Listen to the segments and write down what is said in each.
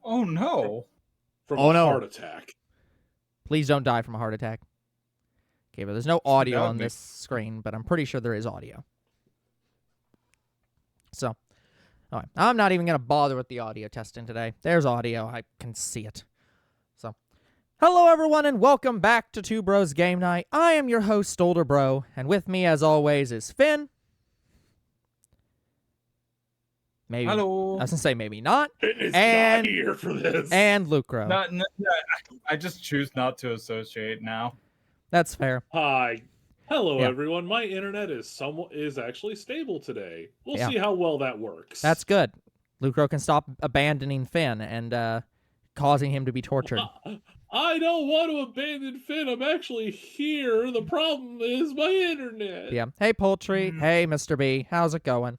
Oh no. From Oh, a no. heart attack. Please don't die from a heart attack. Okay, but there's no That audio would on be- this screen, but I'm pretty sure there is audio. So, all right. I'm not even going to bother with the audio testing today. There's audio. I can see it. So, hello, everyone, and welcome back to Two Bros Game Night. I am your host, Older Bro, and with me, as always, is Finn. Maybe. Hello. I was going to say maybe not. It's And- not here for this. And Lucro. I just choose not to associate now. That's fair. Hi. Hello, Yeah. everyone. My internet is actually stable today. We'll Yeah. see how well that works. That's good. Lucro can stop abandoning Finn and causing him to be tortured. I don't want to abandon Finn. I'm actually here. The problem is my internet. Yeah. Hey, Poultry. Hey, Mr. B. How's it going?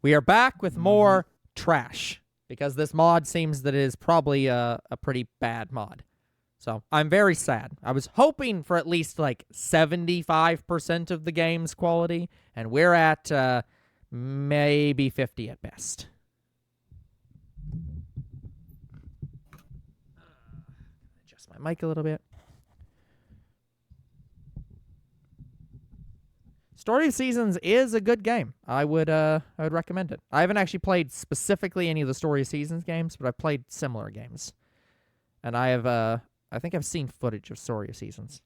We are back with more trash because this mod seems that it is probably a pretty bad mod. So I'm very sad. I was hoping for at least like 75% of the game's quality, and we're at maybe 50 at best. Adjust my mic a little bit. Story of Seasons is a good game. I would recommend it. I haven't actually played specifically any of the Story of Seasons games, but I've played similar games. And I think I've seen footage of Story of Seasons.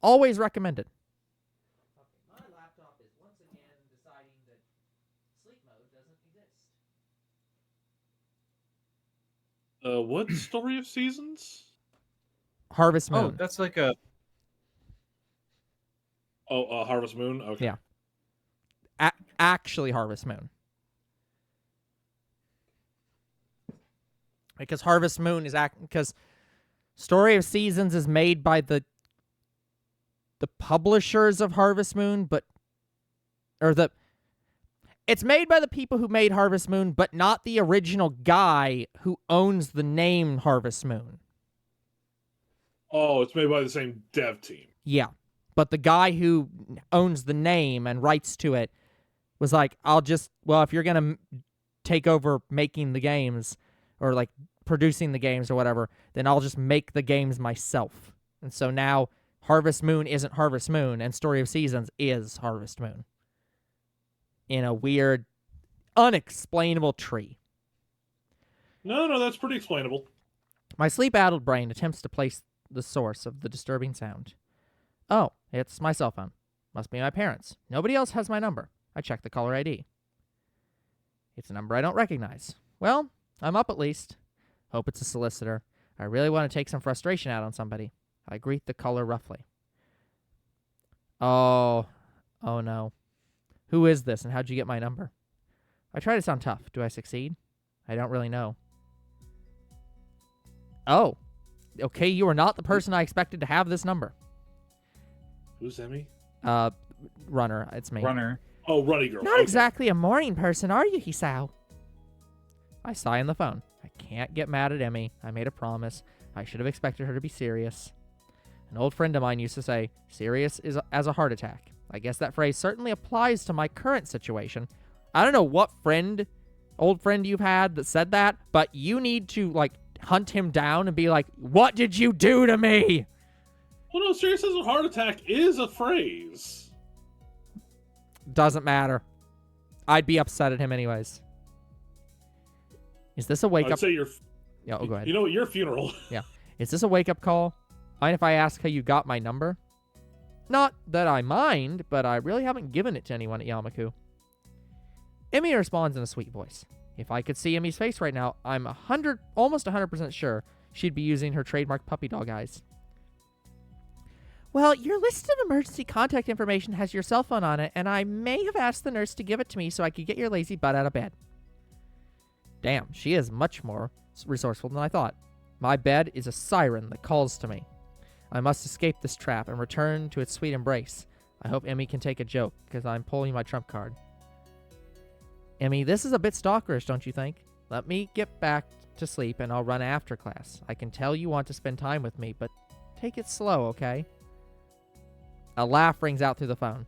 Always recommended. My laptop is once again deciding that sleep mode doesn't exist. What Story of Seasons? Harvest Moon. Oh, that's like a Harvest Moon? Okay. Yeah. Actually Harvest Moon. Because Harvest Moon is because Story of Seasons is made by the publishers of Harvest Moon, it's made by the people who made Harvest Moon, but not the original guy who owns the name Harvest Moon. Oh, it's made by the same dev team. Yeah. But the guy who owns the name and writes to it was like, if you're going to take over making the games or like producing the games or whatever, then I'll just make the games myself. And so now Harvest Moon isn't Harvest Moon and Story of Seasons is Harvest Moon. In a weird, unexplainable tree. No, that's pretty explainable. My sleep-addled brain attempts to place the source of the disturbing sound. Oh, it's my cell phone. Must be my parents'. Nobody else has my number. I checked the caller ID. It's a number I don't recognize. Well, I'm up at least. Hope it's a solicitor. I really want to take some frustration out on somebody. I greet the caller roughly. Oh no. Who is this and how'd you get my number? I try to sound tough. Do I succeed? I don't really know. Oh. Okay, you are not the person I expected to have this number. Who's Emmy? Runner. It's me. runner. Oh, Runny Girl. Not exactly a morning person, are you, Hisao? I sigh on the phone. I can't get mad at Emmy. I made a promise. I should have expected her to be serious. An old friend of mine used to say, serious is as a heart attack. I guess that phrase certainly applies to my current situation. I don't know what old friend you've had that said that, but you need to, hunt him down and be like, what did you do to me? Well, no, serious as a heart attack is a phrase. Doesn't matter. I'd be upset at him anyways. Is this a wake-up? I'd say you're... Yeah, go ahead. You know what? Your funeral. Yeah. Is this a wake-up call? Mind if I ask how you got my number? Not that I mind, but I really haven't given it to anyone at Yamaku. Emmy responds in a sweet voice. If I could see Emmy's face right now, I'm almost 100% sure she'd be using her trademark puppy dog eyes. Well, your list of emergency contact information has your cell phone on it, and I may have asked the nurse to give it to me so I could get your lazy butt out of bed. Damn, she is much more resourceful than I thought. My bed is a siren that calls to me. I must escape this trap and return to its sweet embrace. I hope Emmy can take a joke, because I'm pulling my trump card. Emmy, this is a bit stalkerish, don't you think? Let me get back to sleep and I'll run after class. I can tell you want to spend time with me, but take it slow, okay? A laugh rings out through the phone.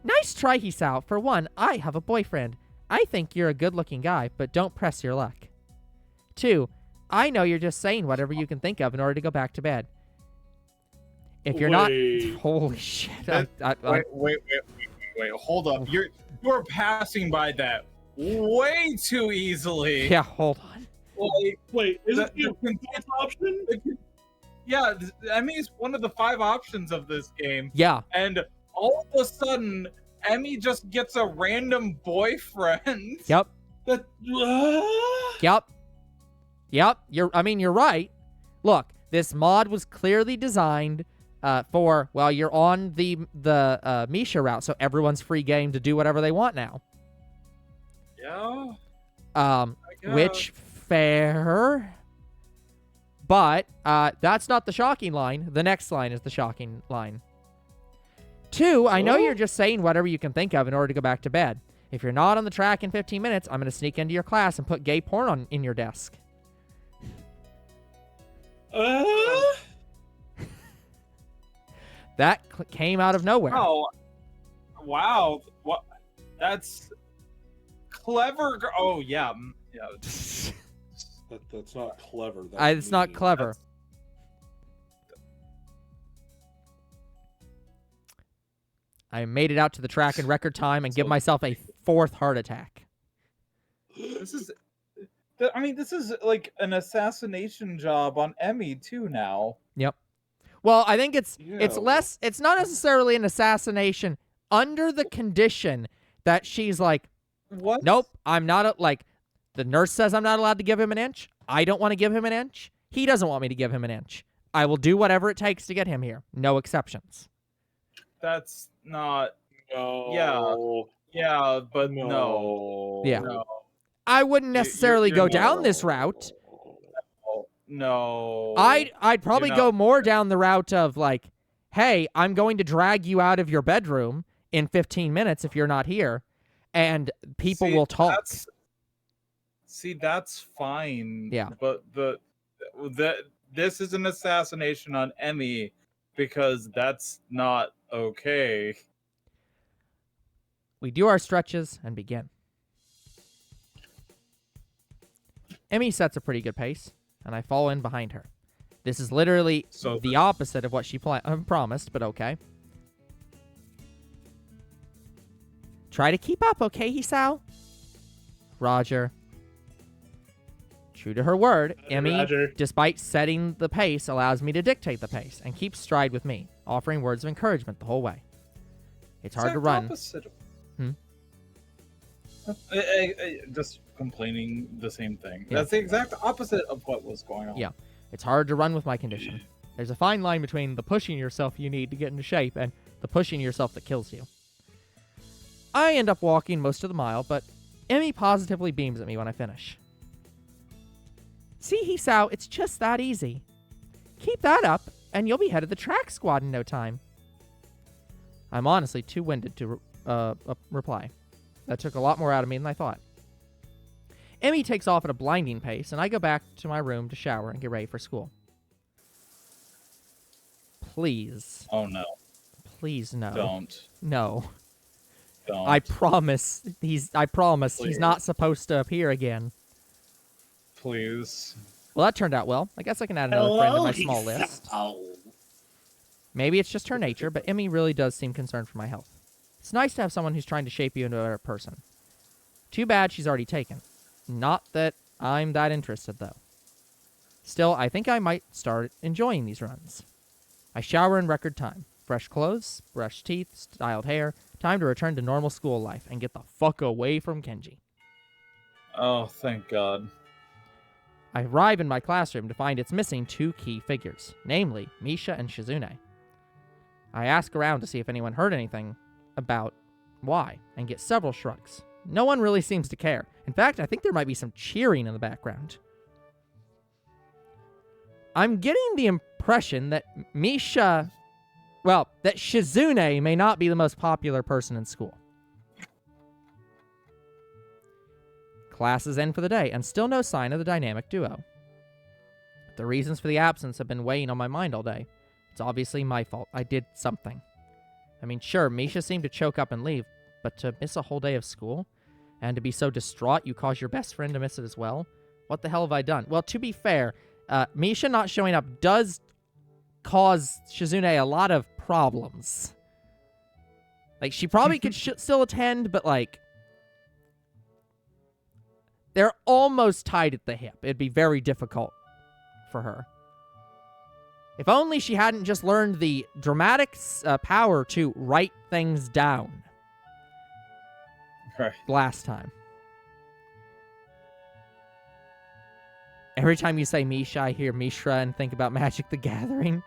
Nice try, Hisao. For one, I have a boyfriend. I think you're a good-looking guy, but don't press your luck. 2, I know you're just saying whatever you can think of in order to go back to bed. If you're Wait. not... Holy shit. Wait, hold up. You're passing by that way too easily. Yeah, hold on. Like, Wait, isn't the- the fifth option? yeah, Emmy's one of the 5 options of this game. Yeah. And all of a sudden, Emmy just gets a random boyfriend. Yep. That. Yep. You're right. Look, this mod was clearly designed for, well, you're on the Misha route, so everyone's free game to do whatever they want now. Yeah. Which, fair. But that's not the shocking line. The next line is the shocking line. 2, I know you're just saying whatever you can think of in order to go back to bed. If you're not on the track in 15 minutes, I'm going to sneak into your class and put gay porn in your desk. That came out of nowhere. Oh, wow. What? That's clever. Oh, yeah. Yeah. That's not clever. It's not clever. I made it out to the track in record time and give myself a 4th heart attack. This is like an assassination job on Emmy too now. Yep. Well, I think it's Yeah. it's not necessarily an assassination under the condition that she's like, What? nope, I'm not like, the nurse says I'm not allowed to give him an inch. I don't want to give him an inch. He doesn't want me to give him an inch. I will do whatever it takes to get him here. No exceptions. That's not. No. Yeah, but no. Yeah. No. I wouldn't necessarily you're go not- down this route. No. I'd probably You're go not- more down the route of like, hey, I'm going to drag you out of your bedroom in 15 minutes if you're not here, and people will talk. That's fine. Yeah. But this is an assassination on Emmy because that's not okay. We do our stretches and begin. Emmy sets a pretty good pace, and I fall in behind her. This is literally the opposite of what she promised, but okay. Try to keep up, okay, Hisao? Roger. True to her word, Emmy, Roger. despite setting the pace, allows me to dictate the pace and keeps stride with me, offering words of encouragement the whole way. It's hard to run. Opposite. Hmm? Just complaining the same thing. Yeah. That's the exact opposite of what was going on. Yeah. It's hard to run with my condition. There's a fine line between the pushing yourself you need to get into shape and the pushing yourself that kills you. I end up walking most of the mile, but Emmy positively beams at me when I finish. See, Hisao, it's just that easy. Keep that up, and you'll be head of the track squad in no time. I'm honestly too winded to reply. That took a lot more out of me than I thought. Emmy takes off at a blinding pace, and I go back to my room to shower and get ready for school. Please. Oh no. Please, no. Don't. No. Don't. I promise he's Please. not supposed to appear again. Please. Well, that turned out well. I guess I can add another friend to my small list. Maybe it's just her nature, but Emmy really does seem concerned for my health. It's nice to have someone who's trying to shape you into a better person. Too bad she's already taken. Not that I'm that interested, though. Still, I think I might start enjoying these runs. I shower in record time. Fresh clothes, brushed teeth, styled hair. Time to return to normal school life and get the fuck away from Kenji. Oh, thank God. I arrive in my classroom to find it's missing 2 key figures, namely Misha and Shizune. I ask around to see if anyone heard anything about why, and get several shrugs. No one really seems to care. In fact, I think there might be some cheering in the background. I'm getting the impression that that Shizune may not be the most popular person in school. Classes end for the day, and still no sign of the dynamic duo. The reasons for the absence have been weighing on my mind all day. It's obviously my fault. I did something. I mean, sure, Misha seemed to choke up and leave, but to miss a whole day of school? And to be so distraught you cause your best friend to miss it as well? What the hell have I done? Well, to be fair, Misha not showing up does cause Shizune a lot of problems. Like, she probably could still attend, but, like, they're almost tied at the hip. It'd be very difficult for her. If only she hadn't just learned the dramatic power to write things down. Right. Last time. Every time you say Misha, I hear Mishra and think about Magic the Gathering.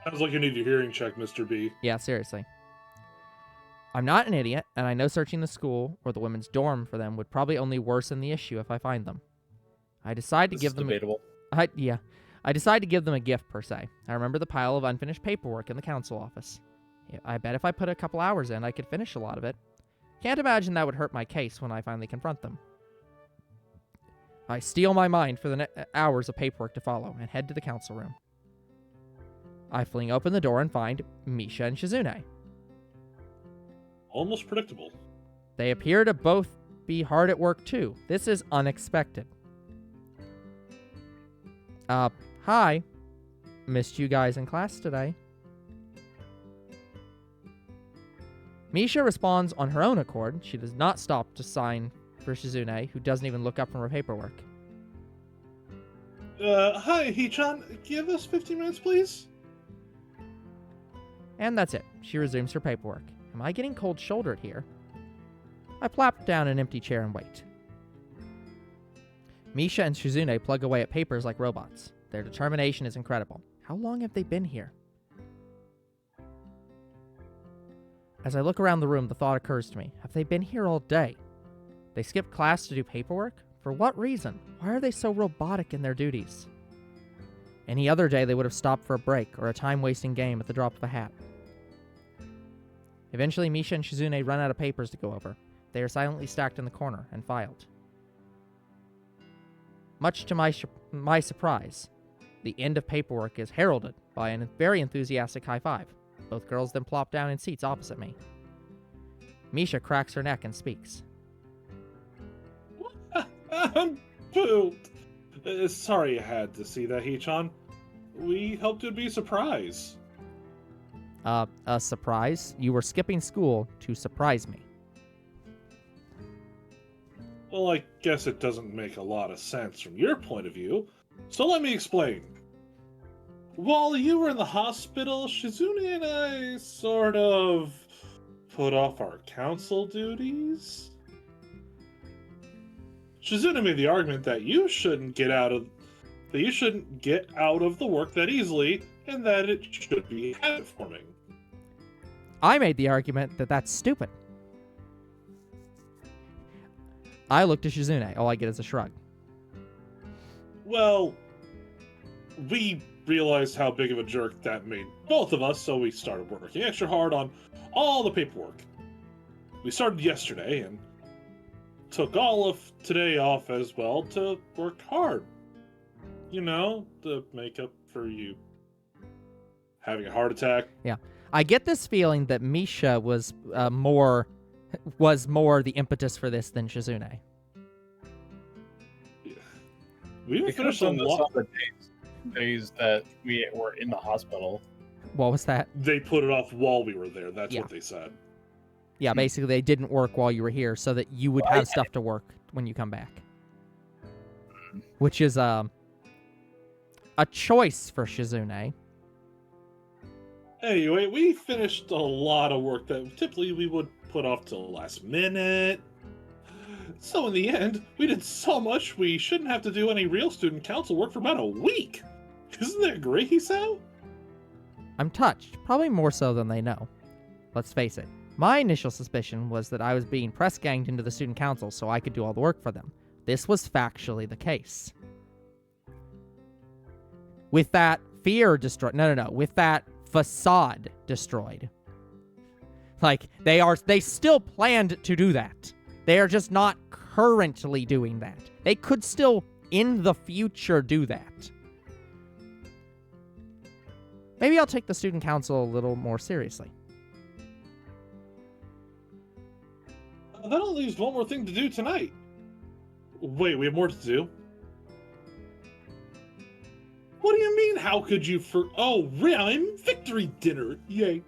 Sounds like you need your hearing check, Mr. B. Yeah, seriously. I'm not an idiot, and I know searching the school or the women's dorm for them would probably only worsen the issue if I find them. I decide to give them debatable. I decide to give them a gift, per se. I remember the pile of unfinished paperwork in the council office. I bet if I put a couple hours in, I could finish a lot of it. Can't imagine that would hurt my case when I finally confront them. I steel my mind for the hours of paperwork to follow and head to the council room. I fling open the door and find Misha and Shizune. Almost predictable. They appear to both be hard at work too. This is unexpected. Hi. Missed you guys in class today. Misha responds on her own accord. She does not stop to sign for Shizune, who doesn't even look up from her paperwork. Hi, Hee-chan. Give us 15 minutes, please. And that's it. She resumes her paperwork. Am I getting cold-shouldered here? I plop down an empty chair and wait. Misha and Shizune plug away at papers like robots. Their determination is incredible. How long have they been here? As I look around the room, the thought occurs to me. Have they been here all day? They skip class to do paperwork? For what reason? Why are they so robotic in their duties? Any other day, they would have stopped for a break or a time-wasting game at the drop of a hat. Eventually, Misha and Shizune run out of papers to go over. They are silently stacked in the corner and filed. Much to my surprise, the end of paperwork is heralded by a very enthusiastic high five. Both girls then plop down in seats opposite me. Misha cracks her neck and speaks. I'm pooped. Sorry you had to see that, Hee-chan. We hoped it'd be a surprise. A surprise? You were skipping school to surprise me. Well, I guess it doesn't make a lot of sense from your point of view, so let me explain. While you were in the hospital, Shizune and I sort of put off our council duties. Shizune made the argument that you shouldn't get out of the work that easily, and that it should be habit forming. I made the argument that that's stupid. I look to Shizune. All I get is a shrug. Well, we realized how big of a jerk that made both of us, so we started working extra hard on all the paperwork. We started yesterday and took all of today off as well to work hard. You know, to make up for you having a heart attack. Yeah. I get this feeling that Misha was more the impetus for this than Shizune. We even finished a on lot. the days that we were in the hospital. What was that? They put it off while we were there. That's Yeah. what they said. Yeah, basically they didn't work while you were here so that you would have stuff to work when you come back. Which is a choice for Shizune. Anyway, we finished a lot of work that typically we would put off till the last minute. So in the end, we did so much we shouldn't have to do any real student council work for about a week. Isn't that great, Hisao? I'm touched, probably more so than they know. Let's face it, my initial suspicion was that I was being press-ganged into the student council so I could do all the work for them. This was factually the case. With that fear destroyed, with that facade destroyed. Like, they still planned to do that. They are just not currently doing that. They could still, in the future, do that. Maybe I'll take the student council a little more seriously. That only leaves one more thing to do tonight. Wait, we have more to do? What do you mean, how could you Oh, I'm victory dinner! Yay.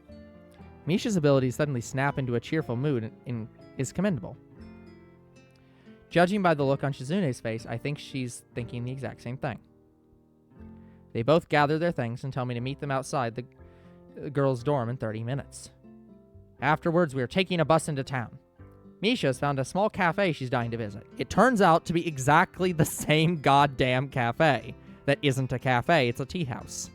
Misha's ability to suddenly snap into a cheerful mood is commendable. Judging by the look on Shizune's face, I think she's thinking the exact same thing. They both gather their things and tell me to meet them outside the girls' dorm in 30 minutes. Afterwards, we are taking a bus into town. Misha has found a small cafe she's dying to visit. It turns out to be exactly the same goddamn cafe. That isn't a cafe, it's a tea house.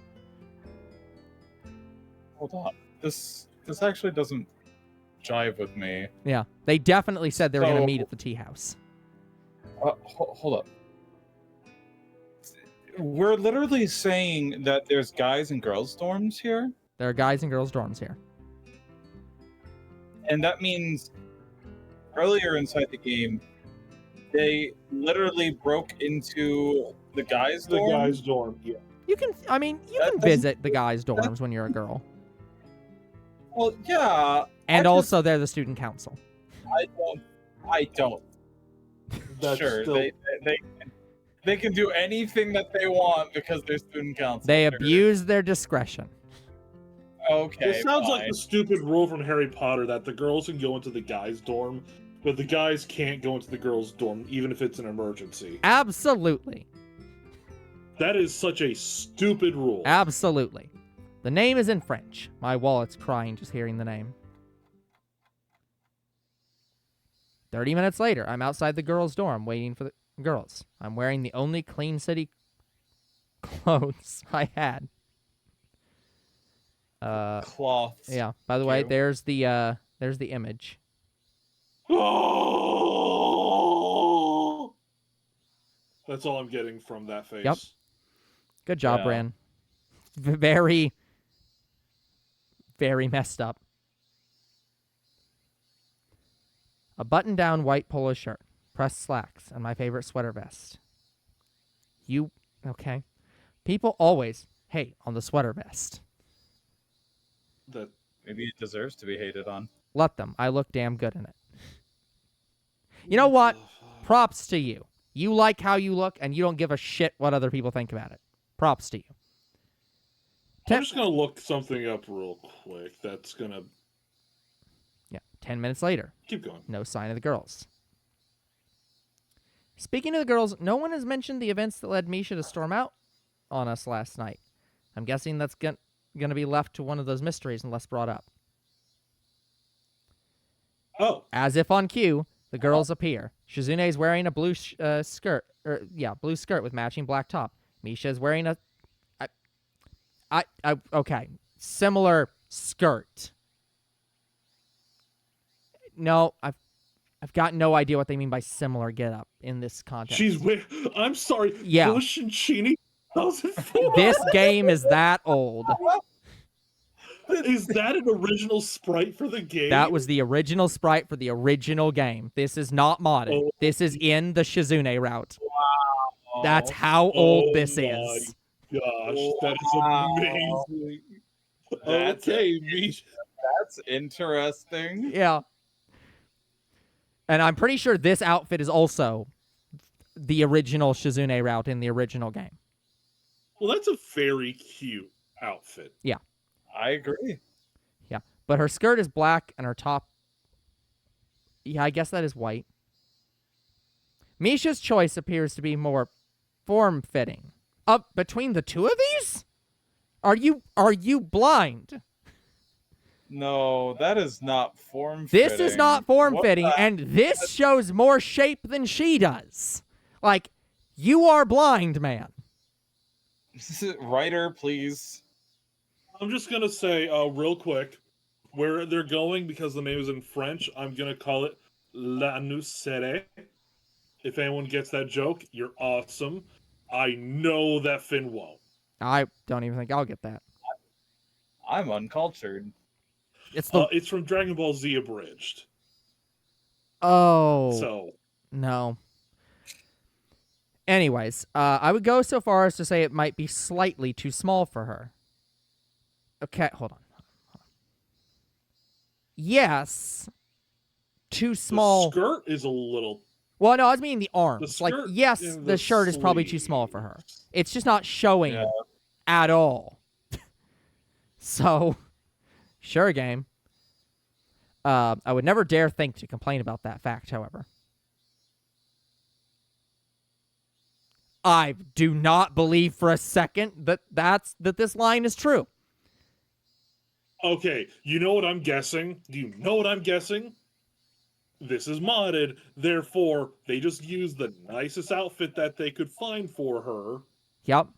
Hold on. This actually doesn't jive with me. Yeah, they definitely said they were going to So- meet at the tea house. Hold up. We're literally saying that there's guys and girls dorms here, There are guys and girls' dorms here. and that means earlier inside the game, they literally broke into the guys' The dorm. guy's dorm, yeah. You can That doesn't- visit the guys' dorms when you're a girl. Well, yeah. And I also, they're the student council. I don't. That's Sure, still... they can do anything that they want because they're student council. They Sure. abuse their discretion. Okay. It sounds like fine. the stupid rule from Harry Potter that the girls can go into the guys' dorm, but the guys can't go into the girls' dorm, even if it's an emergency. Absolutely. That is such a stupid rule. Absolutely. The name is in French. My wallet's crying just hearing the name. 30 minutes later, I'm outside the girls' dorm waiting for the girls. I'm wearing the only Clean City clothes I had. Cloths. Yeah. By the way, Cute. there's the image. Oh! That's all I'm getting from that face. Yep. Good job, Yeah. Bran. Very, very messed up. A button-down white polo shirt, pressed slacks, and my favorite sweater vest. Okay. People always hate on the sweater vest. That Maybe it deserves to be hated on. Let them. I look damn good in it. You know what? Props to you. You like how you look, and you don't give a shit what other people think about it. Props to you. I'm just gonna look something up real quick. That's gonna 10 minutes later. keep going. No sign of the girls. Speaking of the girls, no one has mentioned the events that led Misha to storm out on us last night. I'm guessing that's going to be left to one of those mysteries unless brought up. Oh, As if on cue, the girls appear. Shizune is wearing a blue skirt, blue skirt with matching black top. Misha is wearing a, okay, similar skirt. No, I've got no idea what they mean by similar getup in this context. I'm sorry. Yeah. Bushincini 2004. This game is that old. Is that an original sprite for the game? That was the original sprite for the original game. This is not modded. Oh. This is in the Shizune route. Wow. That's how old this my is. Gosh, that is Wow. amazing. That's Okay, it. Misha. That's interesting. Yeah. And I'm pretty sure this outfit is also the original Shizune route in the original game. Well, that's a very cute outfit. I agree. Yeah. But her skirt is black and her top, yeah, I guess that is white. Misha's choice appears to be more form-fitting. Up between the two of these? Are you blind? No, that is not form. This is not form-fitting, What the- and this shows more shape than she does. Like, you are blind, man. Writer, please. I'm just gonna say, real quick, where they're going because the name is in French. I'm gonna call it La Nucere. If anyone gets that joke, you're awesome. I know that Finn won't. I don't even think I'll get that. I'm uncultured. It's the It's from Dragon Ball Z abridged. oh So no. Anyways, I would go so far as to say it might be slightly too small for her. Okay, hold on. Yes, too small. the skirt is a little. Well, no, I was meaning the arms. The Like, skirt yes, and the the shirt is probably too small for her. sleeves. It's just not showing Yeah. at all. So, sure, game. I would never dare think to complain about that fact, however. I do not believe for a second that this line is true. Okay, you know what I'm guessing? Do you know what I'm guessing? This is modded, therefore they just used the nicest outfit that they could find for her Yep.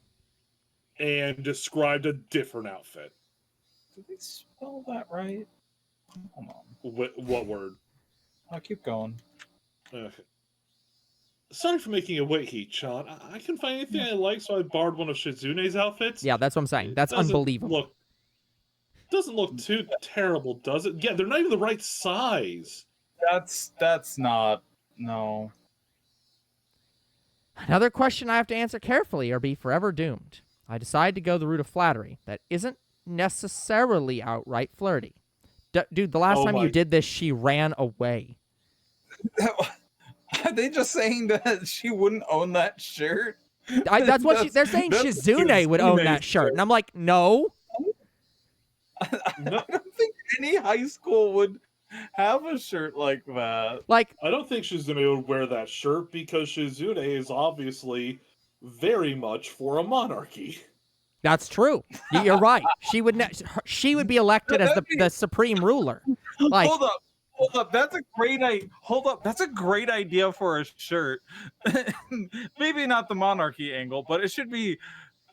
and described a different outfit. Did they spell that right? Hold on. What word? I'll keep going. Okay. Sorry for making you wait, Heat-chan. I couldn't find anything I like, so I borrowed one of Shizune's outfits. Yeah, that's what I'm saying. That's Doesn't unbelievable. Doesn't look too terrible, does it? Yeah, they're not even the right size. That's not no. Another question I have to answer carefully or be forever doomed. I decide to go the route of flattery that isn't necessarily outright flirty. Dude, the last time you did this, she ran away. Are they just saying that she wouldn't own that shirt? That's what they're saying. Shizune would own that shirt, and I'm like, no. No. I don't think any high school would have a shirt like that. Like, I don't think Shizune would wear that shirt because Shizune is obviously very much for a monarchy. that's true. You're right. She would be elected as the supreme ruler. Like, Hold up. That's a great idea for a shirt. Maybe not the monarchy angle, but it should be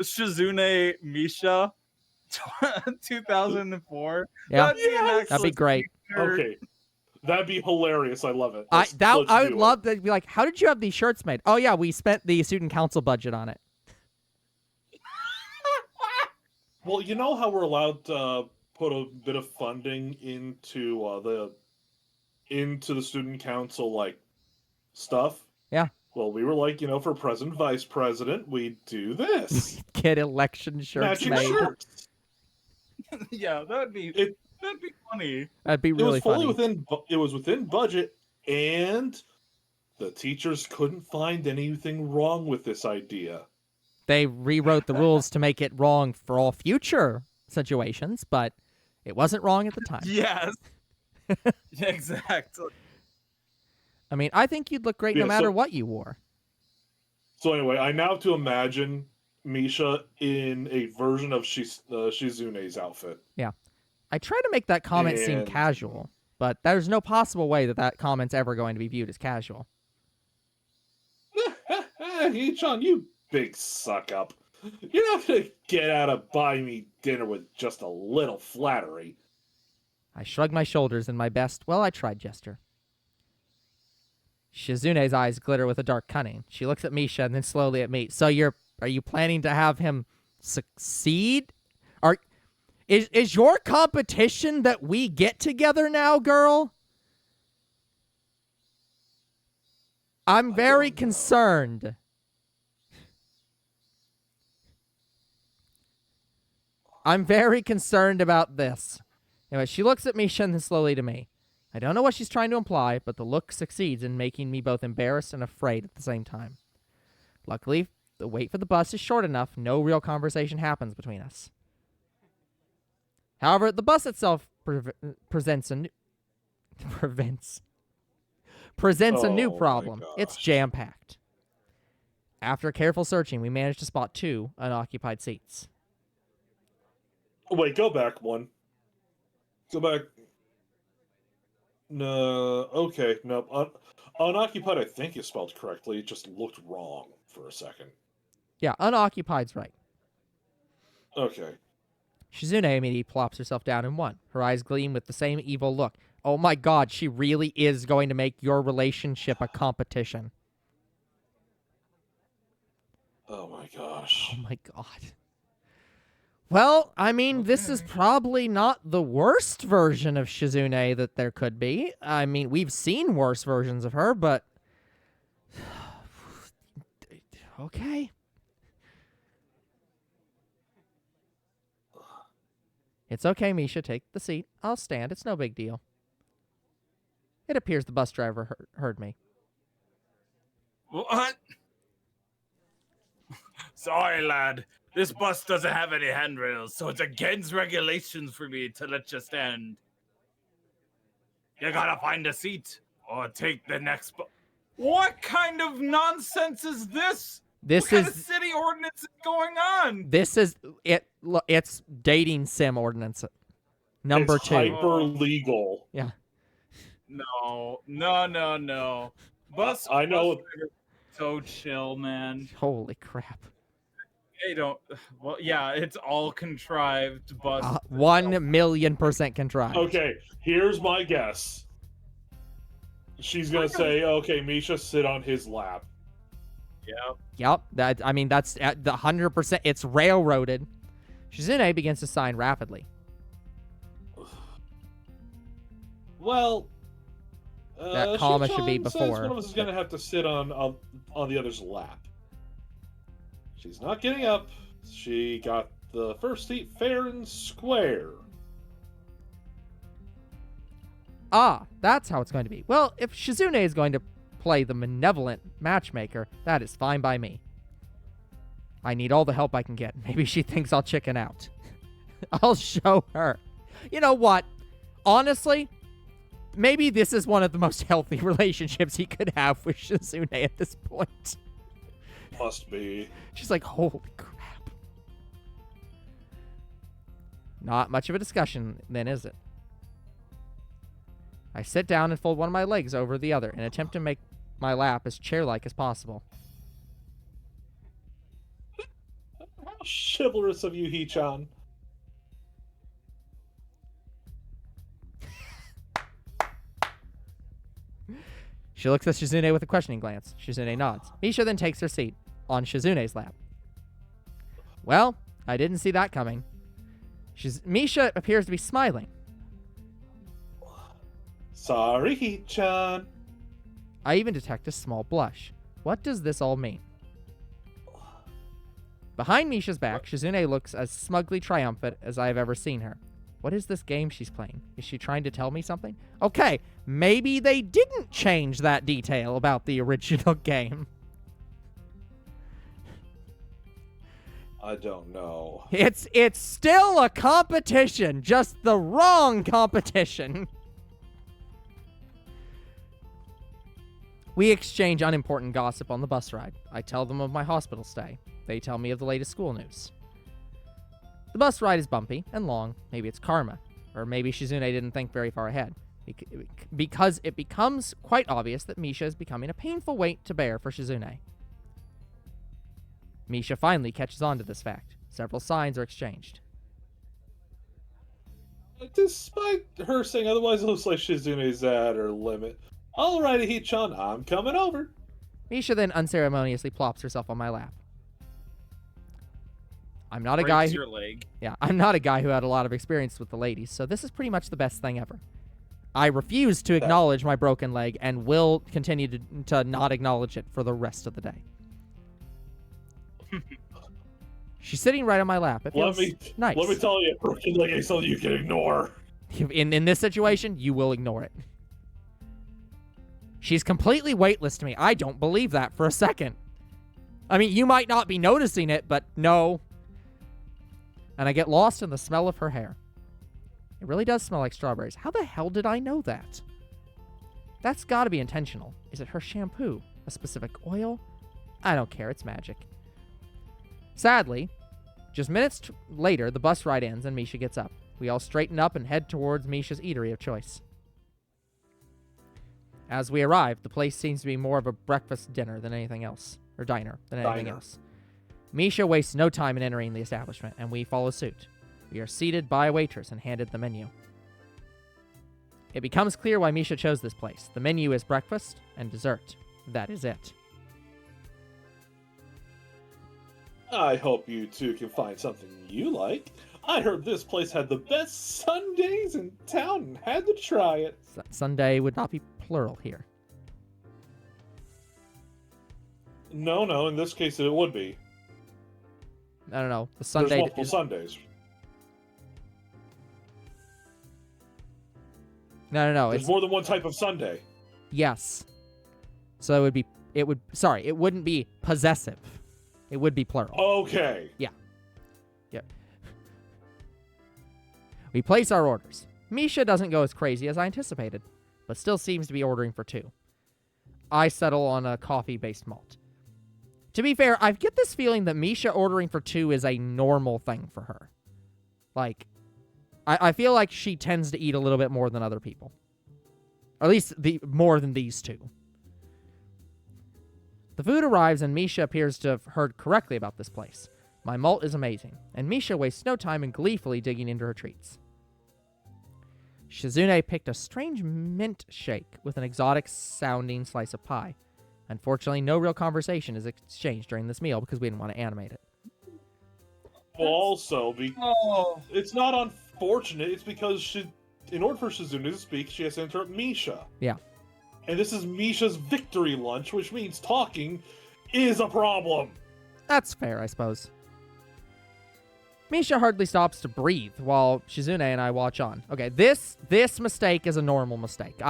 Shizune Misha 2004. yeah, That'd that'd be great. Okay. That'd be hilarious. I love it. I Let's would do love to be like, how did you have these shirts made? Oh yeah, we spent the student council budget on it. Well, you know how we're allowed to put a bit of funding into the student council like stuff? Yeah. Well, we were like, for president, vice president, we do this. Get election shirts Matching made. shirts. Yeah, that'd be funny. That'd be really funny. It was within budget, and the teachers couldn't find anything wrong with this idea. They rewrote the rules to make it wrong for all future situations, but it wasn't wrong at the time. Yes. Exactly. I mean, I think you'd look great no matter what you wore. So anyway, I now have to imagine Misha in a version of Shizune's outfit. Yeah. I try to make that comment seem casual, but there's no possible way that comment's ever going to be viewed as casual. Hee-chan, you big suck-up. You're not going to get out of buy me dinner with just a little flattery. I shrug my shoulders in my best, well, I tried gesture. Shizune's eyes glitter with a dark cunning. She looks at Misha and then slowly at me. So are you planning to have him succeed? Is your competition that we get together now, girl? I'm very concerned. I'm very concerned about this. Anyway, she looks at Misha and then slowly to me. I don't know what she's trying to imply, but the look succeeds in making me both embarrassed and afraid at the same time. Luckily, the wait for the bus is short enough, no real conversation happens between us. However, the bus itself presents a new problem. It's jam-packed. After careful searching, we managed to spot 2 unoccupied seats. Wait, go back one. Go back. No, okay, no. Unoccupied, I think, is spelled correctly. It just looked wrong for a second. Yeah, unoccupied's right. Okay. Shizune immediately plops herself down in one. Her eyes gleam with the same evil look. Oh my god, she really is going to make your relationship a competition. Oh my gosh. Oh my god. Well, I mean, this is probably not the worst version of Shizune that there could be. I mean, we've seen worse versions of her, but... Okay. It's okay, Misha. Take the seat. I'll stand. It's no big deal. It appears the bus driver heard me. What? Sorry, lad. This bus doesn't have any handrails, so it's against regulations for me to let you stand. You gotta find a seat or take the next bus. What kind of nonsense is this? This what kind of is city ordinance is going on? this is it. It's dating sim ordinance number It's 2. hyper legal. Yeah. No. Bus. I know. Bus drivers are so chill, man. Holy crap. They don't. Well, yeah, it's all contrived. Bus. 1,000,000% contrived. Okay, here's my guess. She's gonna say, "Okay, Misha, sit on his lap." Yeah. Yep. That's at the 100%. It's railroaded. Shizune begins to sign rapidly. Well, That comma should be Shinchan says before. one of us is gonna have to sit on the other's lap. She's not getting up. She got the first seat fair and square. Ah, that's how it's going to be. Well, if Shizune is going to play the benevolent matchmaker, that is fine by me. I need all the help I can get. Maybe she thinks I'll chicken out. I'll show her. You know what? Honestly, maybe this is one of the most healthy relationships he could have with Shizune at this point. Must be. She's like, holy crap. Not much of a discussion then, is it? I sit down and fold one of my legs over the other and attempt to make my lap as chair-like as possible. How chivalrous of you, Hee-chan. She looks at Shizune with a questioning glance. Shizune nods. Misha then takes her seat on Shizune's lap. Well, I didn't see that coming. Misha appears to be smiling. Sorry, Hee-chan. I even detect a small blush. What does this all mean? Behind Misha's back, Shizune looks as smugly triumphant as I have ever seen her. What is this game she's playing? Is she trying to tell me something? Okay, maybe they didn't change that detail about the original game. I don't know. It's still a competition, just the wrong competition. We exchange unimportant gossip on the bus ride. I tell them of my hospital stay. They tell me of the latest school news. The bus ride is bumpy and long. Maybe it's karma. Or maybe Shizune didn't think very far ahead. Because it becomes quite obvious that Misha is becoming a painful weight to bear for Shizune. Misha finally catches on to this fact. Several signs are exchanged. Despite her saying otherwise, it looks like Shizune's at her limit. Alrighty, Hee-chan, I'm coming over. Misha then unceremoniously plops herself on my lap. I'm not a guy Breaks who, your leg. Yeah, I'm not a guy who had a lot of experience with the ladies, so this is pretty much the best thing ever. I refuse to acknowledge my broken leg and will continue to not acknowledge it for the rest of the day. She's sitting right on my lap. It feels nice. Let me tell you, broken leg is something you can ignore. In this situation, you will ignore it. She's completely weightless to me. I don't believe that for a second. I mean, you might not be noticing it, but no. And I get lost in the smell of her hair. It really does smell like strawberries. How the hell did I know that? That's got to be intentional. Is it her shampoo? A specific oil? I don't care. It's magic. Sadly, just minutes later, the bus ride ends and Misha gets up. We all straighten up and head towards Misha's eatery of choice. As we arrive, the place seems to be more of a breakfast dinner than anything else. Or diner than anything else. Misha wastes no time in entering the establishment, and we follow suit. We are seated by a waitress and handed the menu. It becomes clear why Misha chose this place. The menu is breakfast and dessert. That is it. I hope you two can find something you like. I heard this place had the best sundaes in town and had to try it. Sunday would not be plural here. No, in this case it would be. No. The There's Sunday. multiple Sundays. No. There's It's more than one type of Sunday. yes. So it would be It wouldn't be possessive. It would be plural. Okay. Yep. We place our orders. Misha doesn't go as crazy as I anticipated, but still seems to be ordering for 2. I settle on a coffee-based malt. To be fair, I get this feeling that Misha ordering for 2 is a normal thing for her. Like, I feel like she tends to eat a little bit more than other people. Or at least more than these 2. The food arrives and Misha appears to have heard correctly about this place. My malt is amazing, and Misha wastes no time in gleefully digging into her treats. Shizune picked a strange mint shake with an exotic-sounding slice of pie. Unfortunately, no real conversation is exchanged during this meal because we didn't want to animate it. Well, also, it's not unfortunate. It's because in order for Shizune to speak, she has to interrupt Misha. Yeah. And this is Misha's victory lunch, which means talking is a problem. That's fair, I suppose. Misha hardly stops to breathe while Shizune and I watch on. Okay, this mistake is a normal mistake.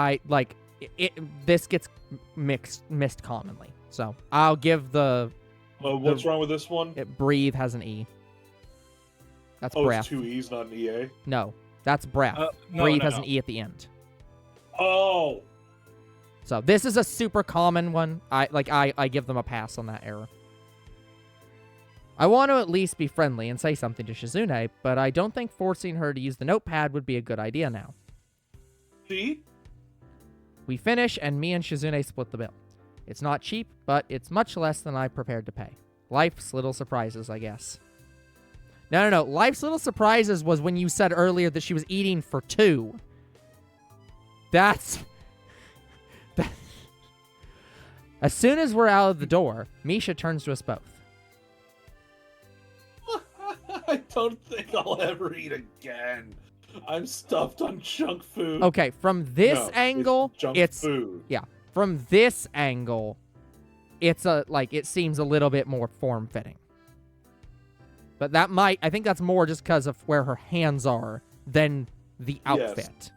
This gets missed commonly. So I'll give what's wrong with this one? Breathe has an E. That's breath. breath. It's 2 E's, not an EA? No, that's breath. Breathe has an E at the end. Oh! So this is a super common one. I give them a pass on that error. I want to at least be friendly and say something to Shizune, but I don't think forcing her to use the notepad would be a good idea now. See? We finish, and me and Shizune split the bill. It's not cheap, but it's much less than I prepared to pay. Life's little surprises, I guess. No. Life's little surprises was when you said earlier that she was eating for 2. That's... As soon as we're out of the door, Misha turns to us both. I don't think I'll ever eat again. I'm stuffed on junk food. Okay, from this angle, it's food. Yeah, from this angle, it seems a little bit more form-fitting. But I think that's more just because of where her hands are than the outfit.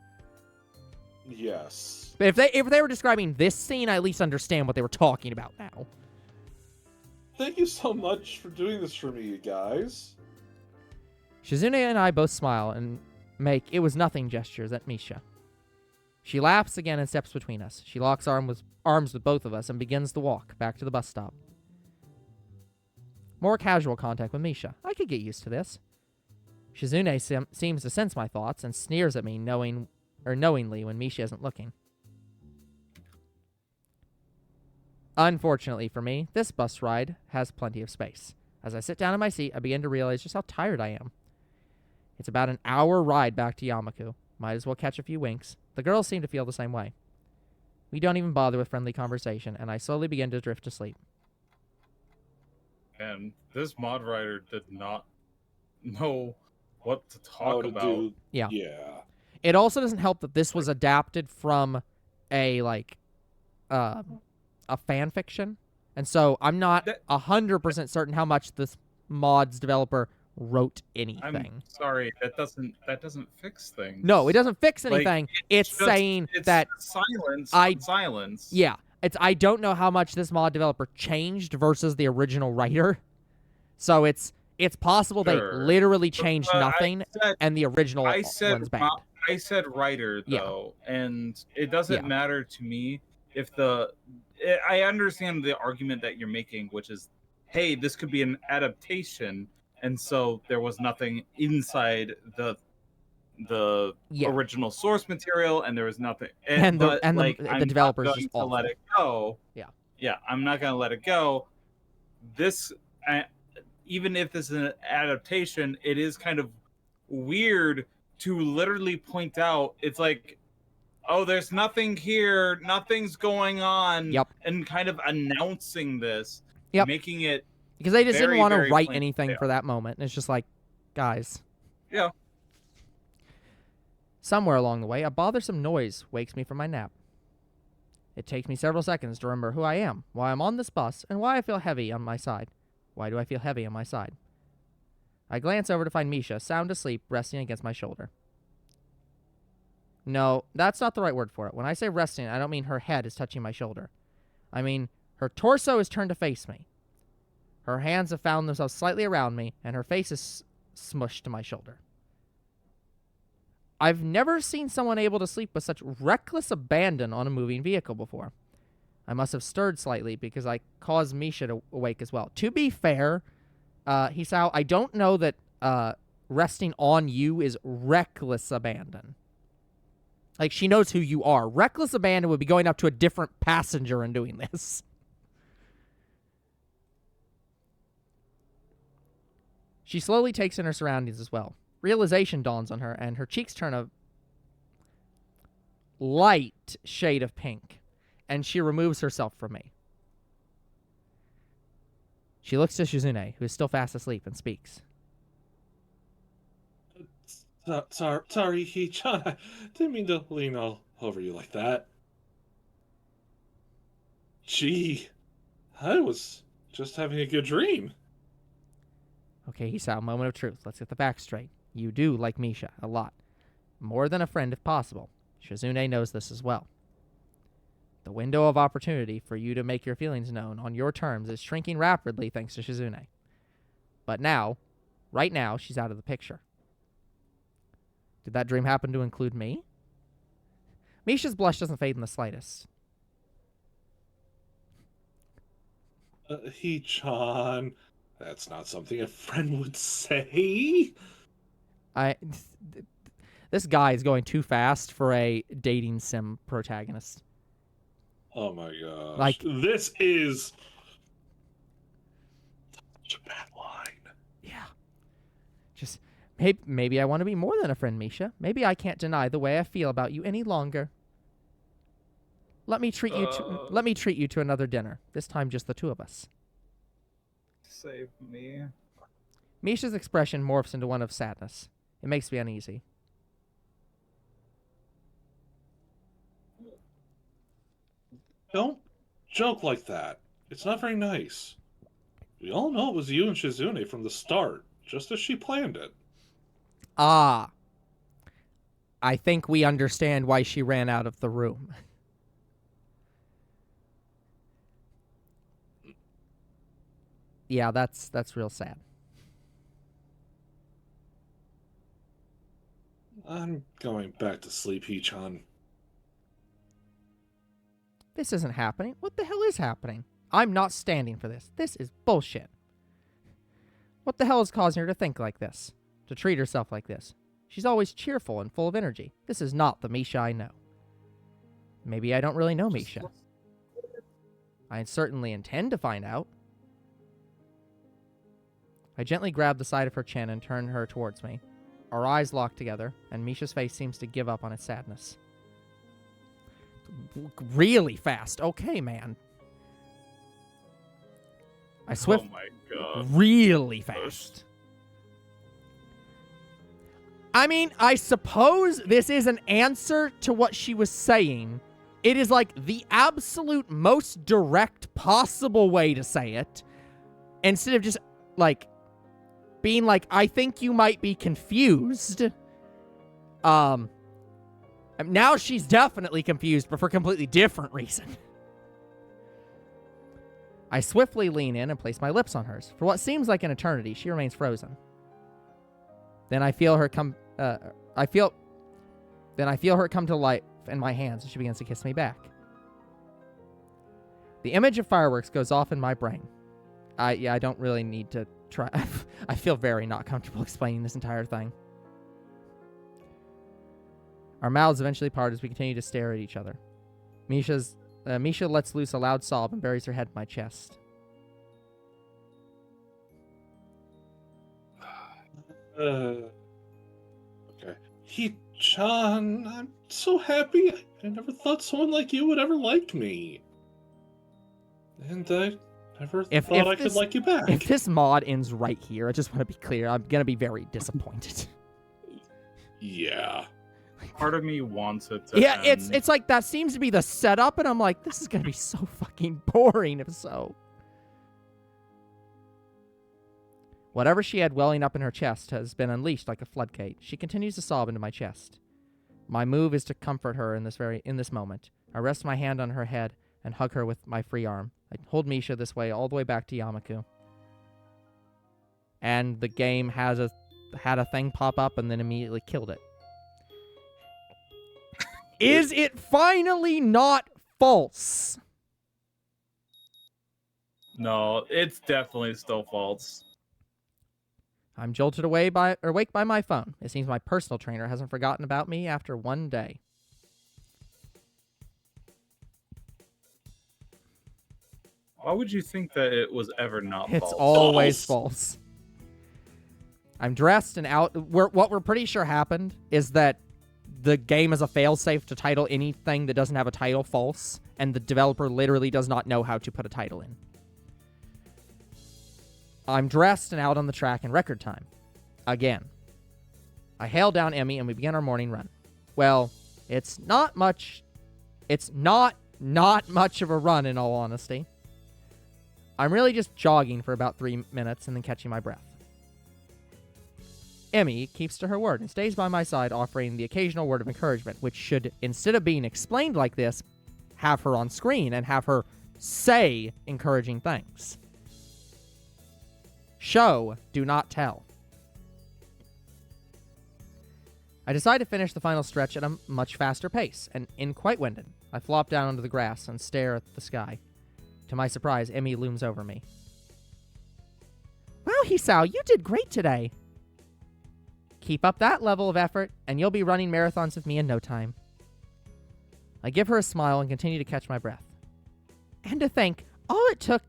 Yes. But if they were describing this scene, I at least understand what they were talking about now. Thank you so much for doing this for me, you guys. Shizune and I both smile and make it-was-nothing gestures at Misha. She laughs again and steps between us. She locks arms with both of us and begins the walk back to the bus stop. More casual contact with Misha. I could get used to this. Shizune seems to sense my thoughts and sneers at me knowingly when Misha isn't looking. Unfortunately for me, this bus ride has plenty of space. As I sit down in my seat, I begin to realize just how tired I am. It's about an hour ride back to Yamaku. Might as well catch a few winks. The girls seem to feel the same way. We don't even bother with friendly conversation, and I slowly begin to drift to sleep. And this mod writer did not know what to talk about. Yeah. Yeah. It also doesn't help that this was adapted from a fan fiction. And so I'm not 100% certain how much this mod's developer wrote anything. I'm sorry, that doesn't fix things. No, it doesn't fix anything. It's just saying that silence. Yeah, I don't know how much this mod developer changed versus the original writer. So it's possible they literally changed nothing and the original one's bad. I said writer though, and it doesn't matter to me if I understand the argument that you're making, which is, hey, this could be an adaptation, and so there was nothing inside the original source material, and there was nothing, and the developers just to let it go. Yeah, I'm not gonna let it go. This, even if this is an adaptation, it is kind of weird to literally point out. It's like, oh, there's nothing here, nothing's going on, and kind of announcing this, making it because they just didn't want to write plain. anything for that moment. And it's just like, guys. Yeah. Somewhere along the way, a bothersome noise wakes me from my nap. It takes me several seconds to remember who I am, why I'm on this bus, and why I feel heavy on my side. Why do I feel heavy on my side? I glance over to find Misha, sound asleep, resting against my shoulder. No, that's not the right word for it. When I say resting, I don't mean her head is touching my shoulder. I mean, Her torso is turned to face me. Her hands have found themselves slightly around me, and her face is smushed to my shoulder. I've never seen someone able to sleep with such reckless abandon on a moving vehicle before. I must have stirred slightly because I caused Misha to awake as well. To be fair, Hisao, I don't know that resting on you is reckless abandon. Like, she knows who you are. Reckless abandon would be going up to a different passenger and doing this. She slowly takes in her surroundings as well. Realization dawns on her, and her cheeks turn a light shade of pink, and she removes herself from me. She looks to Shizune, who is still fast asleep, and speaks. Sorry, Hee-chan. I didn't mean to lean all over you like that. Gee, I was just having a good dream. Okay, Hisao, moment of truth. Let's get the facts straight. You do like Misha a lot. More than a friend if possible. Shizune knows this as well. The window of opportunity for you to make your feelings known on your terms is shrinking rapidly thanks to Shizune. But now, right now, she's out of the picture. Did that dream happen to include me? Misha's blush doesn't fade in the slightest. Hee-chan, that's not something a friend would say. This guy is going too fast for a dating sim protagonist. Oh my gosh. Like, this is such a bad line. Yeah. Just, maybe I want to be more than a friend, Misha. Maybe I can't deny the way I feel about you any longer. Let me treat you to another dinner. This time just the two of us. Save me. Misha's expression morphs into one of sadness. It makes me uneasy. Don't joke like that. It's not very nice. We all know it was you and Shizune from the start, just as she planned it. Ah. I think we understand why she ran out of the room. Yeah, that's real sad. I'm going back to sleep, Hee-chan. This isn't happening. What the hell is happening? I'm not standing for this. This is bullshit. What the hell is causing her to think like this? To treat herself like this? She's always cheerful and full of energy. This is not the Misha I know. Maybe I don't really know Misha. I certainly intend to find out. I gently grab the side of her chin and turn her towards me. Our eyes lock together, and Misha's face seems to give up on its sadness. Really fast. Okay, man. I swift. Oh my god. Really fast. I mean, I suppose this is an answer to what she was saying. It is like the absolute most direct possible way to say it. Instead of just, like, being like, I think you might be confused. Now she's definitely confused, but for a completely different reason. I swiftly lean in and place my lips on hers. For what seems like an eternity, she remains frozen. Then I feel her come to life in my hands, and she begins to kiss me back. The image of fireworks goes off in my brain. I don't really need to try. I feel very not comfortable explaining this entire thing. Our mouths eventually part as we continue to stare at each other. Misha lets loose a loud sob and buries her head in my chest. Okay. Hee-chan, I'm so happy. I never thought someone like you would ever like me. And I never thought I could like you back. If this mod ends right here, I just want to be clear, I'm going to be very disappointed. Yeah. Part of me wants it to Yeah, end. it's like that seems to be the setup, and I'm like, this is going to be so fucking boring if so. Whatever she had welling up in her chest has been unleashed like a floodgate. She continues to sob into my chest. My move is to comfort her in this moment. I rest my hand on her head and hug her with my free arm. I hold Misha this way all the way back to Yamaku. And the game had a thing pop up and then immediately killed it. Is it finally not false? No, it's definitely still false. I'm jolted awake by my phone. It seems my personal trainer hasn't forgotten about me after one day. Why would you think that it was ever not false? It's always false. I'm dressed and out. What we're pretty sure happened is that the game is a failsafe to title anything that doesn't have a title false, and the developer literally does not know how to put a title in. I'm dressed and out on the track in record time. Again. I hail down Emmy and we begin our morning run. Well, it's not much. It's not much of a run, in all honesty. I'm really just jogging for about 3 minutes and then catching my breath. Emmy keeps to her word and stays by my side, offering the occasional word of encouragement, which should, instead of being explained like this, have her on screen and have her say encouraging things. Show, do not tell. I decide to finish the final stretch at a much faster pace, and in quite winded, I flop down onto the grass and stare at the sky. To my surprise, Emmy looms over me. Wow, Hisao, you did great today. Keep up that level of effort, and you'll be running marathons with me in no time. I give her a smile and continue to catch my breath. And to think, all it took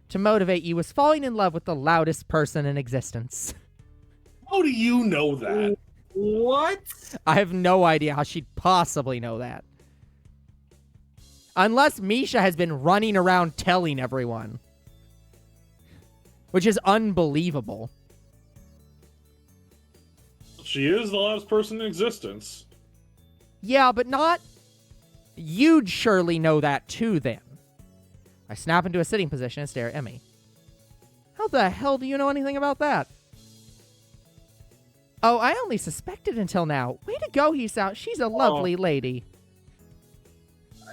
to motivate you was falling in love with the loudest person in existence. How do you know that? What? I have no idea how she'd possibly know that. Unless Misha has been running around telling everyone. Which is unbelievable. She is the loudest person in existence. Yeah, but not... You'd surely know that too, then. I snap into a sitting position and stare at Emmy. How the hell do you know anything about that? Oh, I only suspected until now. Way to go, Hisao. She's a lovely lady.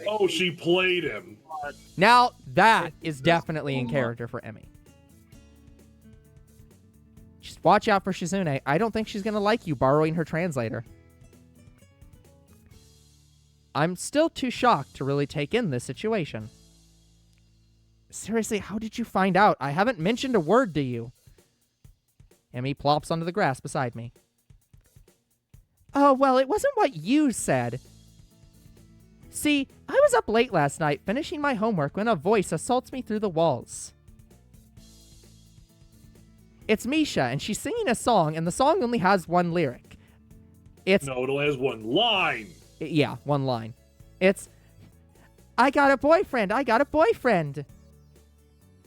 Oh, she played him. Now, that is definitely in character for Emmy. Just watch out for Shizune. I don't think she's going to like you borrowing her translator. I'm still too shocked to really take in this situation. Seriously, how did you find out? I haven't mentioned a word to you. Emmy plops onto the grass beside me. Oh, well, it wasn't what you said. See, I was up late last night finishing my homework when a voice assaults me through the walls. It's Misha, and she's singing a song, and the song only has one lyric. No, it only has one line. Yeah, one line. It's, I got a boyfriend, I got a boyfriend.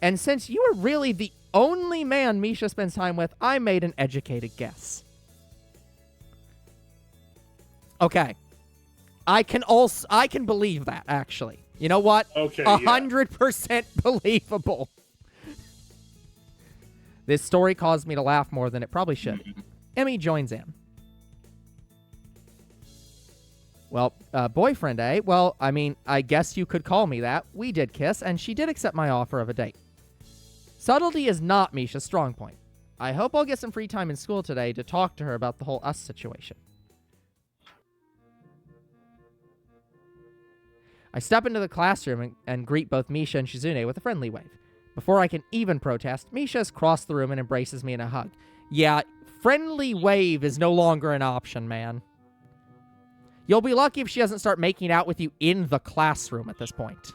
And since you were really the only man Misha spends time with, I made an educated guess. Okay. I can believe that, actually. You know what? Okay, 100% believable. This story caused me to laugh more than it probably should. Emmy joins in. Well, boyfriend, eh? Well, I mean, I guess you could call me that. We did kiss, and she did accept my offer of a date. Subtlety is not Misha's strong point. I hope I'll get some free time in school today to talk to her about the whole us situation. I step into the classroom and greet both Misha and Shizune with a friendly wave. Before I can even protest, Misha has crossed the room and embraces me in a hug. Yeah, friendly wave is no longer an option, man. You'll be lucky if she doesn't start making out with you in the classroom at this point.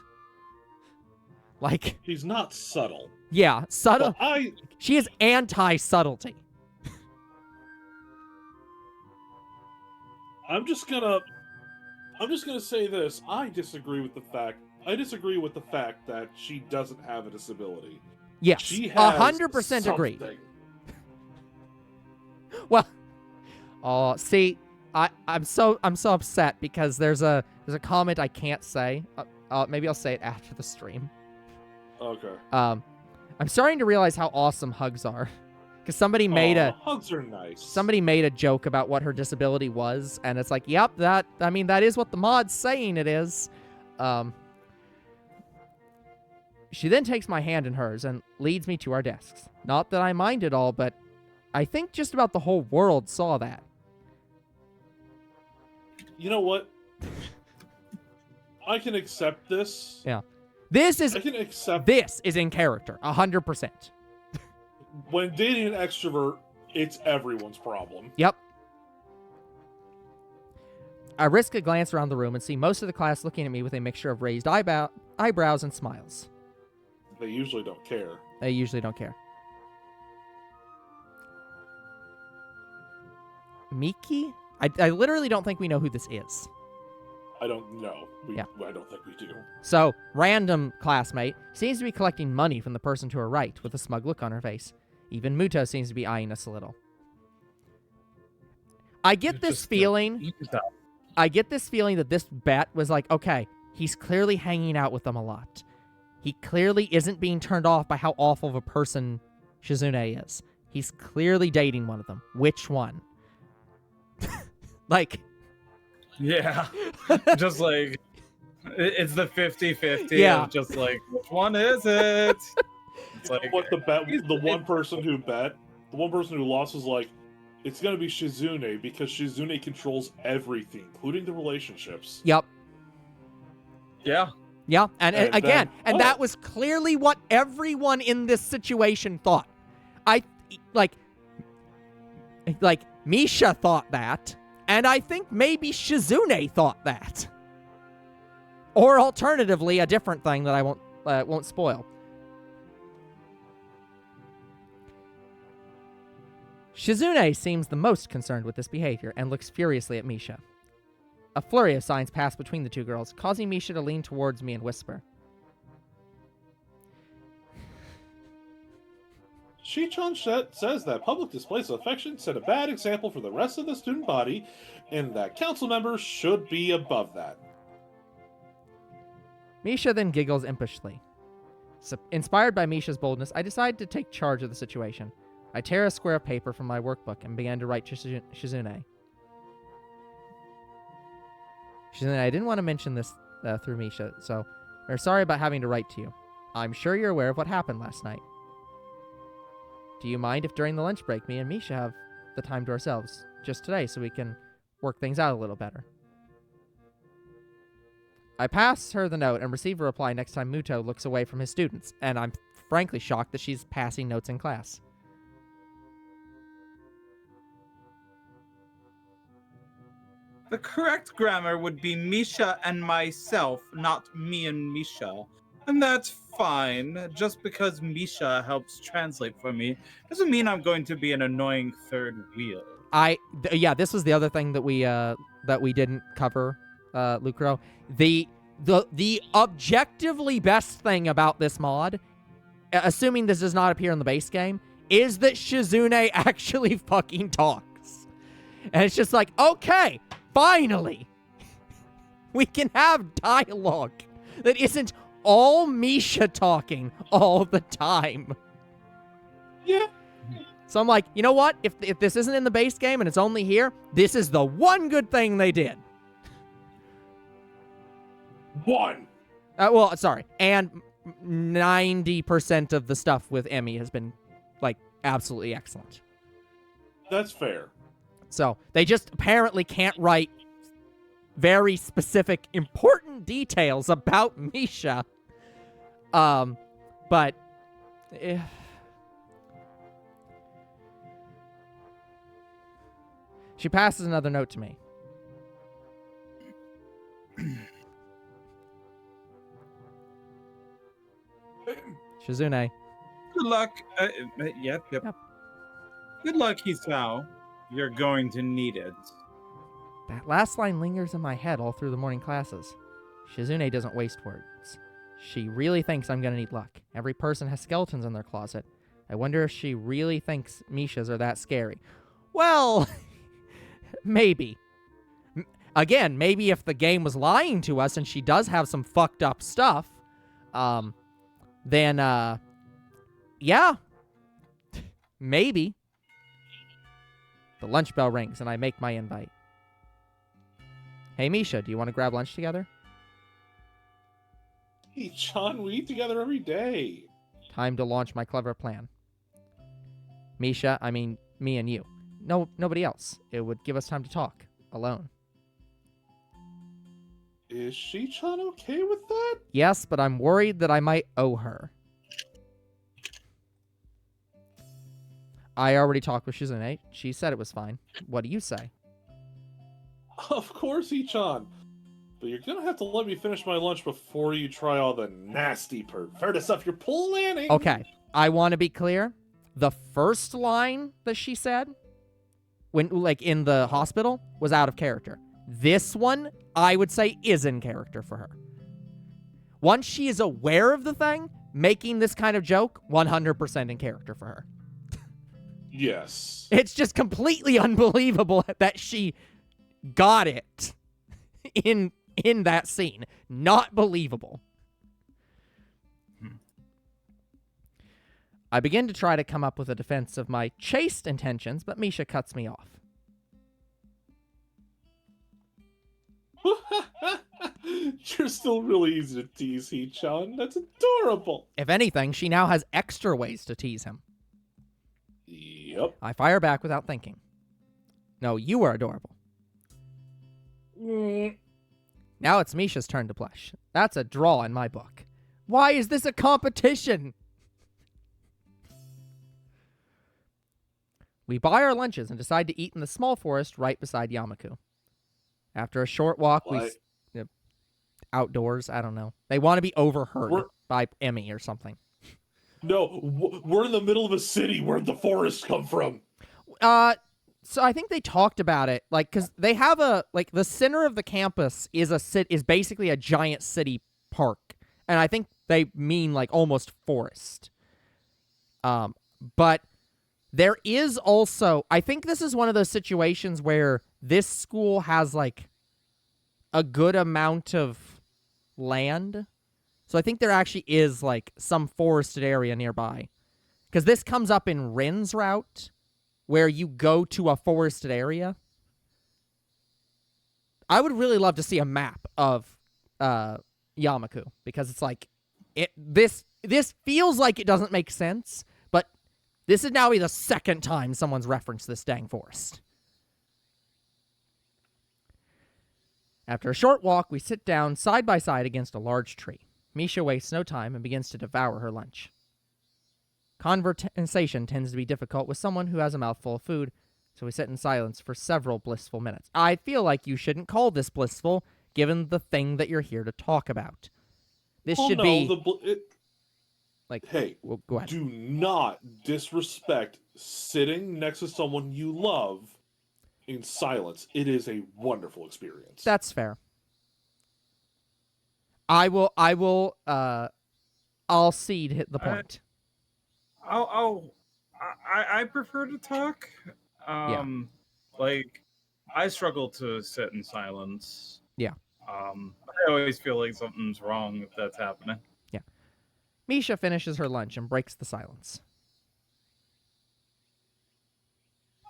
Like... She's not subtle. Yeah, subtle. She is anti-subtlety. I'm just gonna say this. I disagree with the fact that she doesn't have a disability. Yes, she has 100% agreed. something. Well, see, I'm so upset because there's a comment I can't say. Maybe I'll say it after the stream. Okay. I'm starting to realize how awesome hugs are. Because somebody made hugs are nice. Somebody made a joke about what her disability was, and it's like, yep, that is what the mod's saying it is. She then takes my hand in hers and leads me to our desks. Not that I mind it all, but I think just about the whole world saw that. You know what? I can accept this. Yeah. This is I can accept This is in character, 100%. when dating an extrovert, it's everyone's problem. Yep. I risk a glance around the room and see most of the class looking at me with a mixture of raised eyebrows and smiles. They usually don't care. They usually don't care. Miki? I literally don't think we know who this is. I don't know. Yeah. I don't think we do. So, random classmate seems to be collecting money from the person to her right with a smug look on her face. Even Muto seems to be eyeing us a little. I get this feeling that this bat was like, okay, he's clearly hanging out with them a lot. He clearly isn't being turned off by how awful of a person Shizune is. He's clearly dating one of them. Which one? Like... Yeah. Just like, it's the 50-50. Yeah. Of just like, which one is it? It's like, What the one person who lost was like, it's gonna be Shizune because Shizune controls everything, including the relationships. Yep. yeah. Yeah, and again, then, that was clearly what everyone in this situation thought. Like Misha thought that, and I think maybe Shizune thought that. Or alternatively, a different thing that I won't spoil. Shizune seems the most concerned with this behavior and looks furiously at Misha. A flurry of signs pass between the two girls, causing Misha to lean towards me and whisper. Shi-chan says that public displays of affection set a bad example for the rest of the student body, and that council members should be above that. Misha then giggles impishly. Inspired by Misha's boldness, I decide to take charge of the situation. I tear a square of paper from my workbook and began to write to Shizune. Shizune, I didn't want to mention this through Misha, so we're sorry about having to write to you. I'm sure you're aware of what happened last night. Do you mind if during the lunch break me and Misha have the time to ourselves, just today, so we can work things out a little better? I pass her the note and receive a reply next time Muto looks away from his students, and I'm frankly shocked that she's passing notes in class. The correct grammar would be Misha and myself, not me and Misha. And that's fine. Just because Misha helps translate for me doesn't mean I'm going to be an annoying third wheel. Yeah, this was the other thing that we didn't cover, Lucro. The objectively best thing about this mod, assuming this does not appear in the base game, is that Shizune actually fucking talks. And it's just like, okay, finally, we can have dialogue that isn't all Misha talking all the time. Yeah. So I'm like, you know what? If this isn't in the base game and it's only here, this is the one good thing they did. One. Well, sorry. And 90% of the stuff with Emmy has been, like, absolutely excellent. That's fair. So they just apparently can't write very specific, important details about Misha. But... She passes another note to me. Shizune. Good luck. Yep. Good luck, Hisao. You're going to need it. That last line lingers in my head all through the morning classes. Shizune doesn't waste words. She really thinks I'm gonna need luck. Every person has skeletons in their closet. I wonder if she really thinks Mishas are that scary. Well, maybe. Again, maybe if the game was lying to us and she does have some fucked up stuff, then, yeah. Maybe. The lunch bell rings and I make my invite. Hey, Misha, do you want to grab lunch together? John, we eat together every day. Time to launch my clever plan. Misha, I mean, me and you. No, nobody else. It would give us time to talk. Alone. Is Shi-chan okay with that? Yes, but I'm worried that I might owe her. I already talked with Shizune. She said it was fine. What do you say? Of course, Ichan. But you're gonna have to let me finish my lunch before you try all the nasty perverted stuff you're planning. Okay, I want to be clear. The first line that she said, when like in the hospital, was out of character. This one, I would say, is in character for her. Once she is aware of the thing, making this kind of joke, 100% in character for her. Yes. It's just completely unbelievable that she got it in that scene. Not believable. I begin to try to come up with a defense of my chaste intentions, but Misha cuts me off. You're still really easy to tease, Hee-chan. That's adorable. If anything, she now has extra ways to tease him. Yep. I fire back without thinking. No, you are adorable. Now it's Misha's turn to blush. That's a draw in my book. Why is this a competition? We buy our lunches and decide to eat in the small forest right beside Yamaku. After a short walk, outdoors, I don't know. They want to be overheard by Emmy or something. No, we're in the middle of a city. Where'd the forest come from? So I think they talked about it, like, because they have the center of the campus is basically a giant city park, and I think they mean like almost forest. But there is also, I think this is one of those situations where this school has like a good amount of land. So I think there actually is like some forested area nearby. Because this comes up in Rin's route, where you go to a forested area. I would really love to see a map of Yamaku, because it's like this feels like it doesn't make sense, but this is now the second time someone's referenced this dang forest. After a short walk, we sit down side by side against a large tree. Misha wastes no time and begins to devour her lunch. Conversation tends to be difficult with someone who has a mouthful of food, so we sit in silence for several blissful minutes. I feel like you shouldn't call this blissful, given the thing that you're here to talk about. This should be... Hey, well, go ahead. Do not disrespect sitting next to someone you love in silence. It is a wonderful experience. That's fair. I'll cede the point. I prefer to talk. Like, I struggle to sit in silence. Yeah. I always feel like something's wrong if that's happening. Yeah. Misha finishes her lunch and breaks the silence.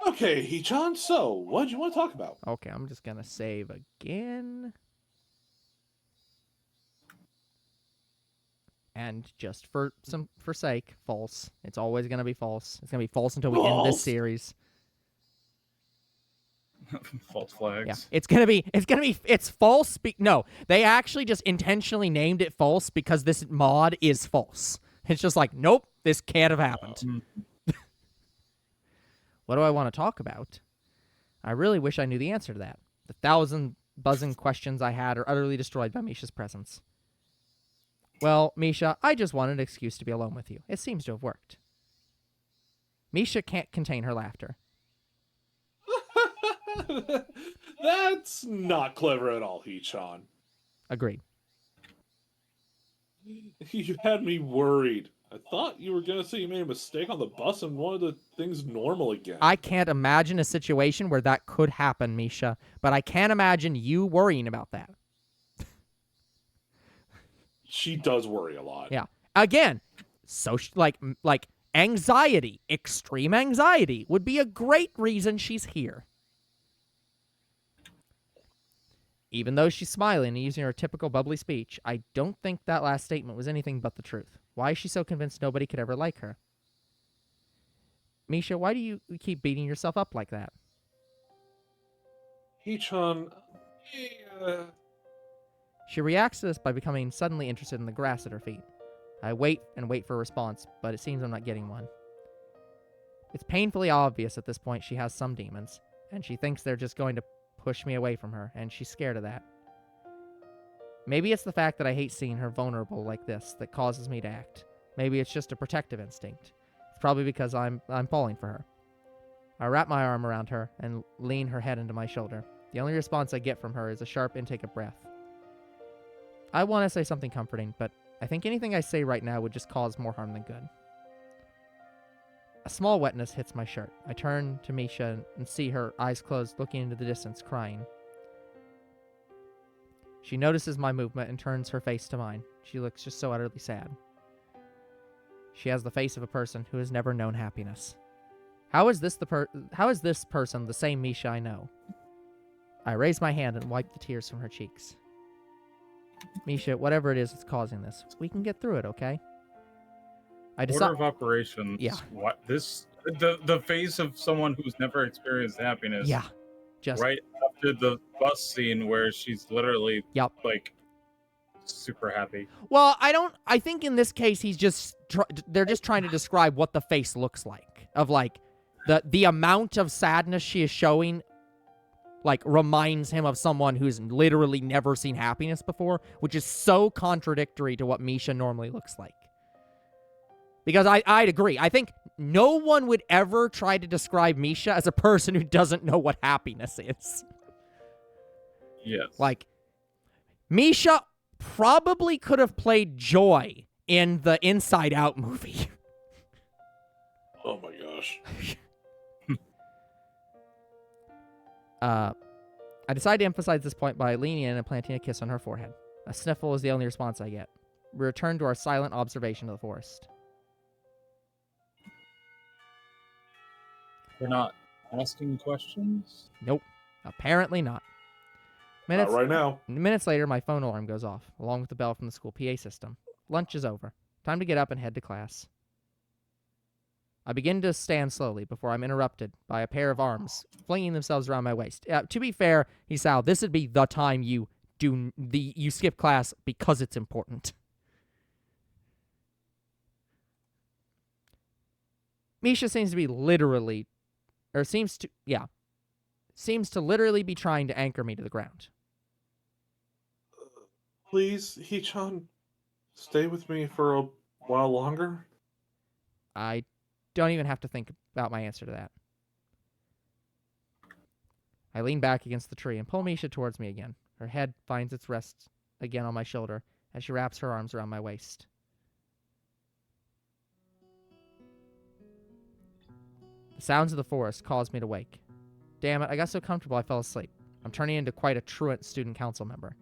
Okay, Hee-chan, so what do you want to talk about? Okay, I'm just gonna save again. And just for sake, false. It's always gonna be false. It's gonna be false until we end this series. False flags. Yeah, it's false. No, they actually just intentionally named it false because this mod is false. It's just like, nope, this can't have happened. What do I want to talk about? I really wish I knew the answer to that. The 1,000 buzzing questions I had are utterly destroyed by Misha's presence. Well, Misha, I just wanted an excuse to be alone with you. It seems to have worked. Misha can't contain her laughter. That's not clever at all, Hee-chan. Agreed. You had me worried. I thought you were going to say you made a mistake on the bus and wanted the things normal again. I can't imagine a situation where that could happen, Misha, but I can't imagine you worrying about that. She does worry a lot. Yeah. Again, like anxiety, extreme anxiety would be a great reason she's here. Even though she's smiling and using her typical bubbly speech, I don't think that last statement was anything but the truth. Why is she so convinced nobody could ever like her? Misha, why do you keep beating yourself up like that? Hichan, She reacts to this by becoming suddenly interested in the grass at her feet. I wait and wait for a response, but it seems I'm not getting one. It's painfully obvious at this point she has some demons, and she thinks they're just going to push me away from her, and she's scared of that. Maybe it's the fact that I hate seeing her vulnerable like this that causes me to act. Maybe it's just a protective instinct. It's probably because I'm falling for her. I wrap my arm around her and lean her head into my shoulder. The only response I get from her is a sharp intake of breath. I want to say something comforting, but I think anything I say right now would just cause more harm than good. A small wetness hits my shirt. I turn to Misha and see her eyes closed, looking into the distance, crying. She notices my movement and turns her face to mine. She looks just so utterly sad. She has the face of a person who has never known happiness. How is this person the same Misha I know? I raise my hand and wipe the tears from her cheeks. Misha, whatever it is that's causing this, we can get through it, okay? Order of operations. Yeah. What this? The face of someone who's never experienced happiness. Yeah. Just right after the bus scene where she's literally like super happy. Well, I think in this case he's just they're just trying to describe what the face looks like, of like the amount of sadness she is showing like reminds him of someone who's literally never seen happiness before, which is so contradictory to what Misha normally looks like. Because I'd agree. I think no one would ever try to describe Misha as a person who doesn't know what happiness is. Yes. Like, Misha probably could have played Joy in the Inside Out movie. Oh my gosh. I decide to emphasize this point by leaning in and planting a kiss on her forehead. A sniffle is the only response I get. We return to our silent observation of the forest. We're not asking questions? Nope. Apparently not. Not right now. Minutes later, my phone alarm goes off, along with the bell from the school PA system. Lunch is over. Time to get up and head to class. I begin to stand slowly before I'm interrupted by a pair of arms flinging themselves around my waist. To be fair, Hisao, this would be the time you skip class because it's important. Misha seems to literally be trying to anchor me to the ground. Please, Hichan, stay with me for a while longer. I don't even have to think about my answer to that. I lean back against the tree and pull Misha towards me again. Her head finds its rest again on my shoulder as she wraps her arms around my waist. The sounds of the forest caused me to wake. Damn it, I got so comfortable I fell asleep. I'm turning into quite a truant student council member.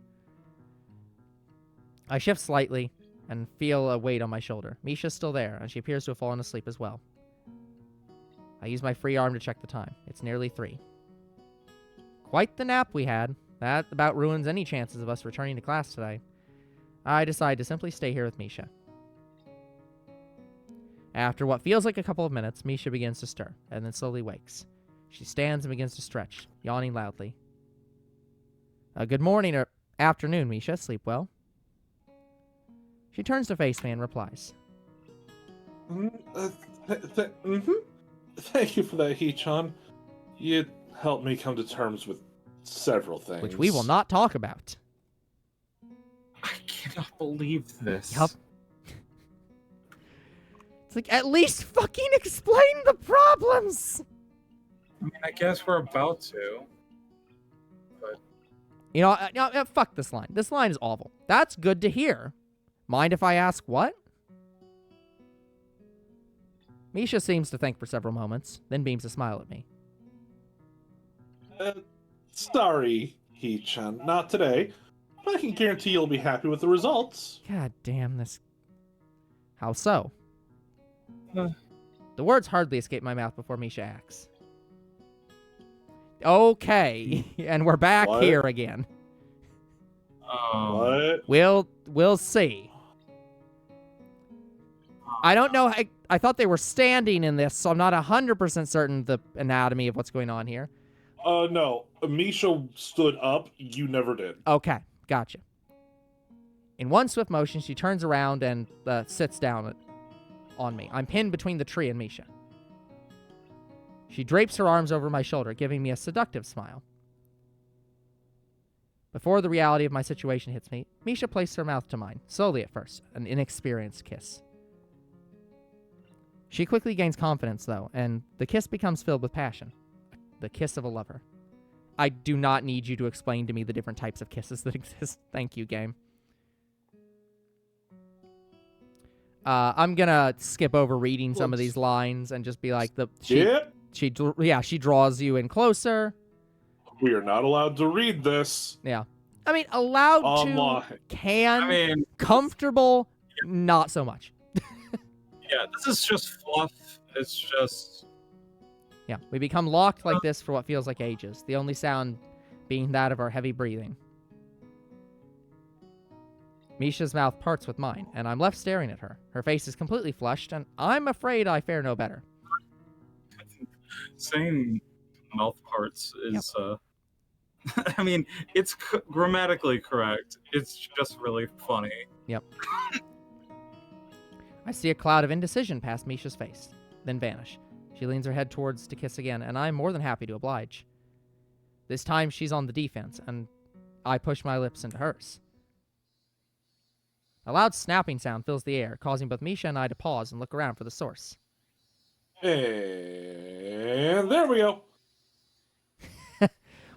I shift slightly and feel a weight on my shoulder. Misha's still there, and she appears to have fallen asleep as well. I use my free arm to check the time. It's nearly 3. Quite the nap we had. That about ruins any chances of us returning to class today. I decide to simply stay here with Misha. After what feels like a couple of minutes, Misha begins to stir, and then slowly wakes. She stands and begins to stretch, yawning loudly. Good morning or afternoon, Misha. Sleep well? She turns to face me and replies. Thank you for that, Hichan. You helped me come to terms with several things. Which we will not talk about. I cannot believe this. Yup. It's like, at least fucking explain the problems! I mean, I guess we're about to. But You know, fuck this line. This line is awful. That's good to hear. Mind if I ask what? Misha seems to think for several moments, then beams a smile at me. Sorry, Hichan, not today. But I can guarantee you'll be happy with the results. God damn this. How so? The words hardly escape my mouth before Misha acts. Okay, and we're back What? here again. What? We'll see. I don't know. I thought they were standing in this, so I'm not 100% certain the anatomy of what's going on here. No. Misha stood up. You never did. Okay, gotcha. In one swift motion, she turns around and sits down on me. I'm pinned between the tree and Misha. She drapes her arms over my shoulder, giving me a seductive smile. Before the reality of my situation hits me, Misha placed her mouth to mine, slowly at first, an inexperienced kiss. She quickly gains confidence, though, and the kiss becomes filled with passion. The kiss of a lover. I do not need you to explain to me the different types of kisses that exist. Thank you, game. I'm gonna skip over reading some of these lines and just be like, she draws you in closer. We are not allowed to read this. Yeah. I mean, allowed online. Comfortable, not so much. Yeah, this is just fluff. It's just... Yeah, we become locked like this for what feels like ages, the only sound being that of our heavy breathing. Misha's mouth parts with mine, and I'm left staring at her. Her face is completely flushed, and I'm afraid I fare no better. Saying mouth parts is, I mean, it's grammatically correct. It's just really funny. Yep. I see a cloud of indecision pass Misha's face, then vanish. She leans her head towards to kiss again, and I'm more than happy to oblige. This time she's on the defense, and I push my lips into hers. A loud snapping sound fills the air, causing both Misha and I to pause and look around for the source. And there we go.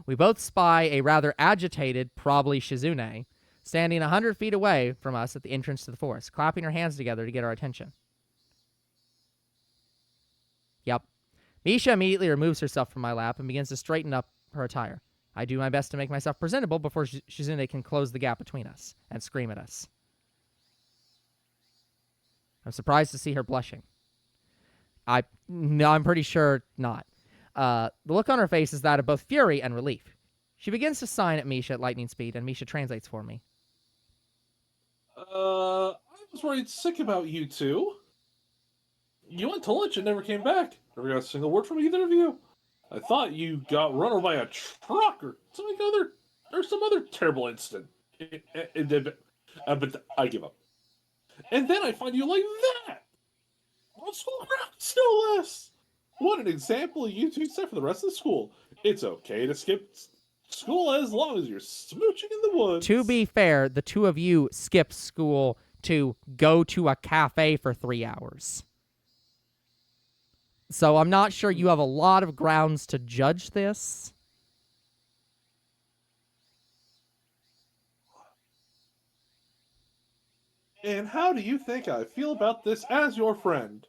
We both spy a rather agitated, probably Shizune, standing 100 feet away from us at the entrance to the forest, clapping her hands together to get our attention. Yep. Misha immediately removes herself from my lap and begins to straighten up her attire. I do my best to make myself presentable before Shizune can close the gap between us and scream at us. I'm surprised to see her blushing. I'm pretty sure not. The look on her face is that of both fury and relief. She begins to sign at Misha at lightning speed, and Misha translates for me. I was worried sick about you two. You went to lunch and never came back. Never got a single word from either of you. I thought you got run over by a truck or some other terrible incident. But I give up. And then I find you like that! On school grounds, no less! What an example you two set for the rest of the school. It's okay to skip school as long as you're smooching in the woods. To be fair, the two of you skipped school to go to a cafe for 3 hours. So I'm not sure you have a lot of grounds to judge this. And how do you think I feel about this as your friend?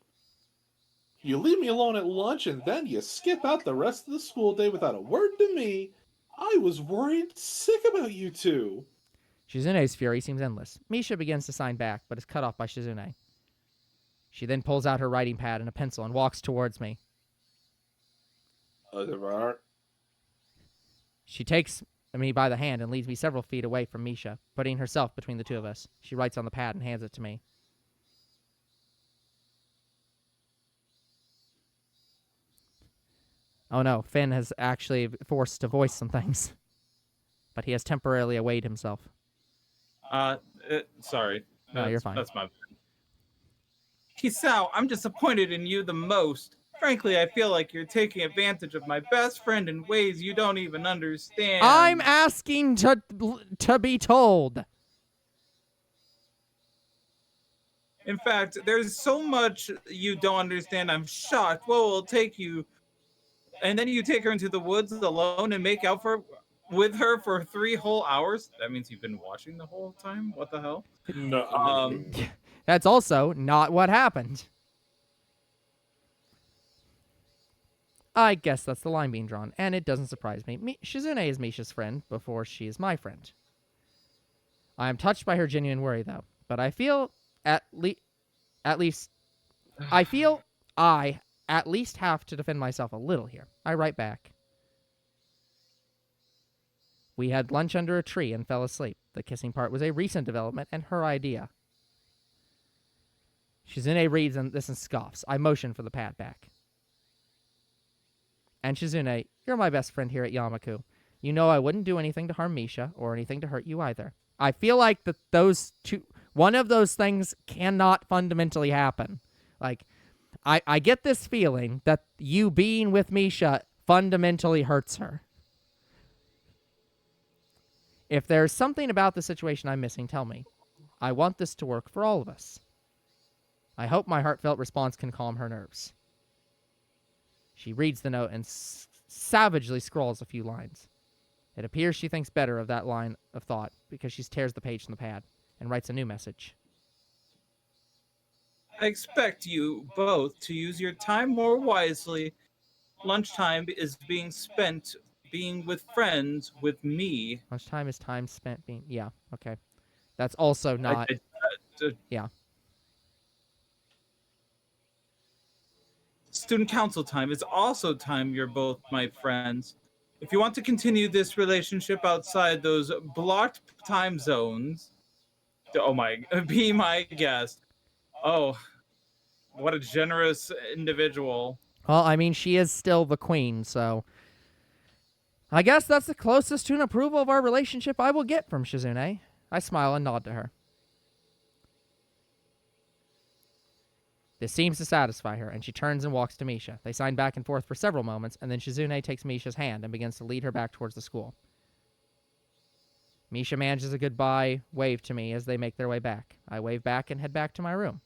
You leave me alone at lunch and then you skip out the rest of the school day without a word to me. I was worried sick about you two. Shizune's fury seems endless. Misha begins to sign back, but is cut off by Shizune. She then pulls out her writing pad and a pencil and walks towards me. She takes me by the hand and leads me several feet away from Misha, putting herself between the two of us. She writes on the pad and hands it to me. Oh no, Finn has actually forced to voice some things. But he has temporarily awayed himself. Sorry. No, you're fine. That's my bad. Kisao, I'm disappointed in you the most. Frankly, I feel like you're taking advantage of my best friend in ways you don't even understand. I'm asking to be told. In fact, there's so much you don't understand. I'm shocked. What will it take you? And then you take her into the woods alone and make out with her for 3 whole hours? That means you've been watching the whole time? What the hell? No. That's also not what happened. I guess that's the line being drawn, and it doesn't surprise me. Shizune is Misha's friend before she is my friend. I am touched by her genuine worry, though, but I feel I at least have to defend myself a little here. I write back. We had lunch under a tree and fell asleep. The kissing part was a recent development and her idea. Shizune reads this and scoffs. I motion for the pad back. And Shizune, you're my best friend here at Yamaku. You know I wouldn't do anything to harm Misha or anything to hurt you either. I feel like that those two, one of those things cannot fundamentally happen. Like, I get this feeling that you being with Misha fundamentally hurts her. If there's something about the situation I'm missing, tell me. I want this to work for all of us. I hope my heartfelt response can calm her nerves. She reads the note and savagely scrawls a few lines. It appears she thinks better of that line of thought because she tears the page from the pad and writes a new message. I expect you both to use your time more wisely. Lunchtime is being spent being with friends with me. Lunchtime is time spent being... Yeah, okay. That's also not... Yeah. Student council time is also time you're both my friends. If you want to continue this relationship outside those blocked time zones, be my guest. Oh, what a generous individual. Well, I mean, she is still the queen, so... I guess that's the closest to an approval of our relationship I will get from Shizune. I smile and nod to her. This seems to satisfy her, and she turns and walks to Misha. They sign back and forth for several moments, and then Shizune takes Misha's hand and begins to lead her back towards the school. Misha manages a goodbye wave to me as they make their way back. I wave back and head back to my room.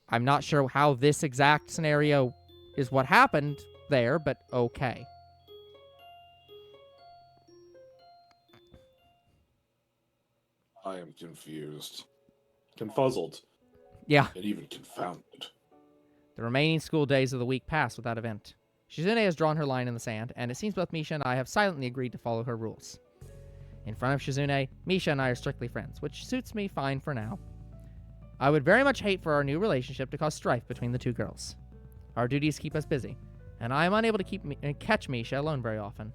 I'm not sure how this exact scenario is what happened there, but okay. I am confused. Confuzzled. Yeah. And even confounded. The remaining school days of the week pass without event. Shizune has drawn her line in the sand, and it seems both Misha and I have silently agreed to follow her rules. In front of Shizune, Misha and I are strictly friends, which suits me fine for now. I would very much hate for our new relationship to cause strife between the two girls. Our duties keep us busy, and I am unable to catch Misha alone very often.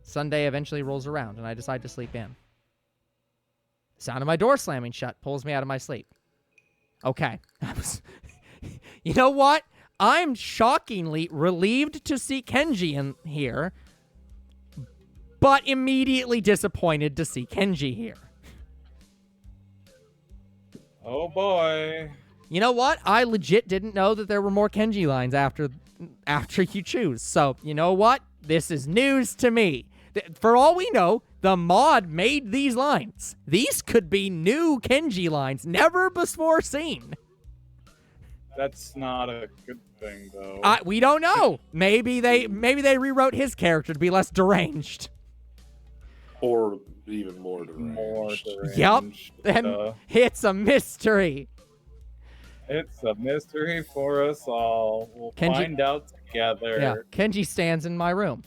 Sunday eventually rolls around, and I decide to sleep in. The sound of my door slamming shut pulls me out of my sleep. Okay. You know what? I'm shockingly relieved to see Kenji in here, but immediately disappointed to see Kenji here. Oh boy. You know what? I legit didn't know that there were more Kenji lines after you choose. So, you know what? This is news to me. For all we know, the mod made these lines. These could be new Kenji lines, never before seen. That's not a good thing, though. We don't know. Maybe they rewrote his character to be less deranged. Or even more deranged. Yep. And it's a mystery. It's a mystery for us all. We'll find out together. Yeah. Kenji stands in my room.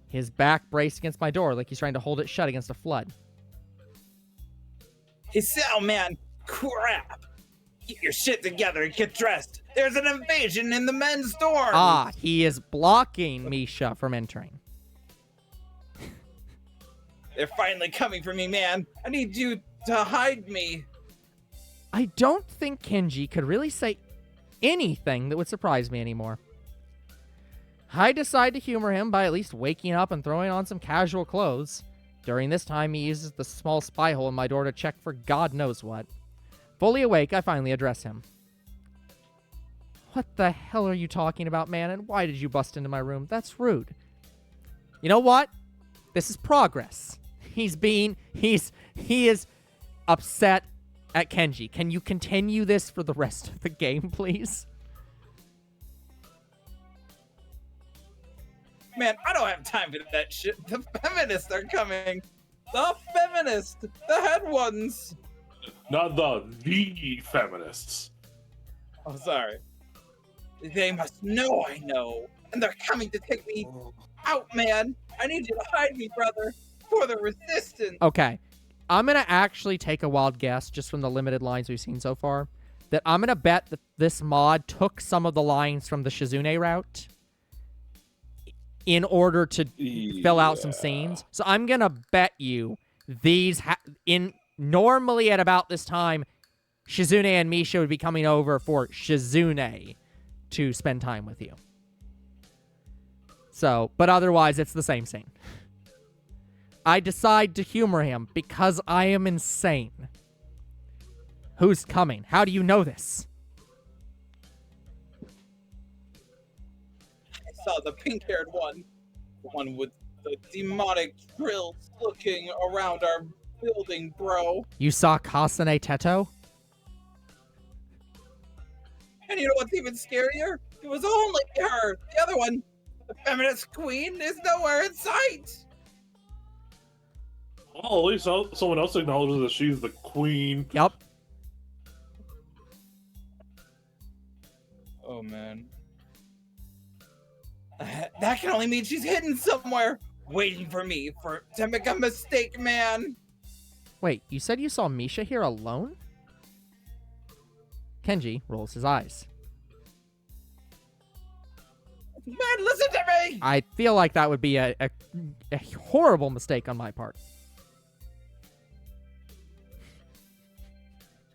His back braced against my door like he's trying to hold it shut against a flood. Hey, Sal, man. Crap. Get your shit together and get dressed. There's an invasion in the men's dorm. He is blocking Misha from entering. They're finally coming for me, man. I need you to hide me. I don't think Kenji could really say anything that would surprise me anymore. I decide to humor him by at least waking up and throwing on some casual clothes. During this time, he uses the small spy hole in my door to check for God knows what. Fully awake, I finally address him. What the hell are you talking about, man? And why did you bust into my room? That's rude. You know what? This is progress. He is upset at Kenji. Can you continue this for the rest of the game, please? Man, I don't have time for that shit. The feminists are coming. The feminists. The head ones. Not the feminists. Oh, sorry. They must know I know. And they're coming to take me out, man. I need you to hide me, brother. For the resistance. Okay. I'm going to actually take a wild guess, just from the limited lines we've seen so far, that I'm going to bet that this mod took some of the lines from the Shizune route in order to fill out some scenes. So I'm gonna bet you these normally at about this time, Shizune and Misha would be coming over for Shizune to spend time with you. So, but otherwise it's the same scene. I decide to humor him because I am insane. Who's coming? How do you know this? I saw the pink-haired one. The one with the demonic drills looking around our building, bro. You saw Kasane Teto? And you know what's even scarier? It was only her. The other one, the feminist queen, is nowhere in sight. Oh, at least someone else acknowledges that she's the queen. Yep. Oh, man. That can only mean she's hidden somewhere, waiting for me to make a mistake, man. Wait, you said you saw Misha here alone? Kenji rolls his eyes. Man, listen to me! I feel like that would be a horrible mistake on my part.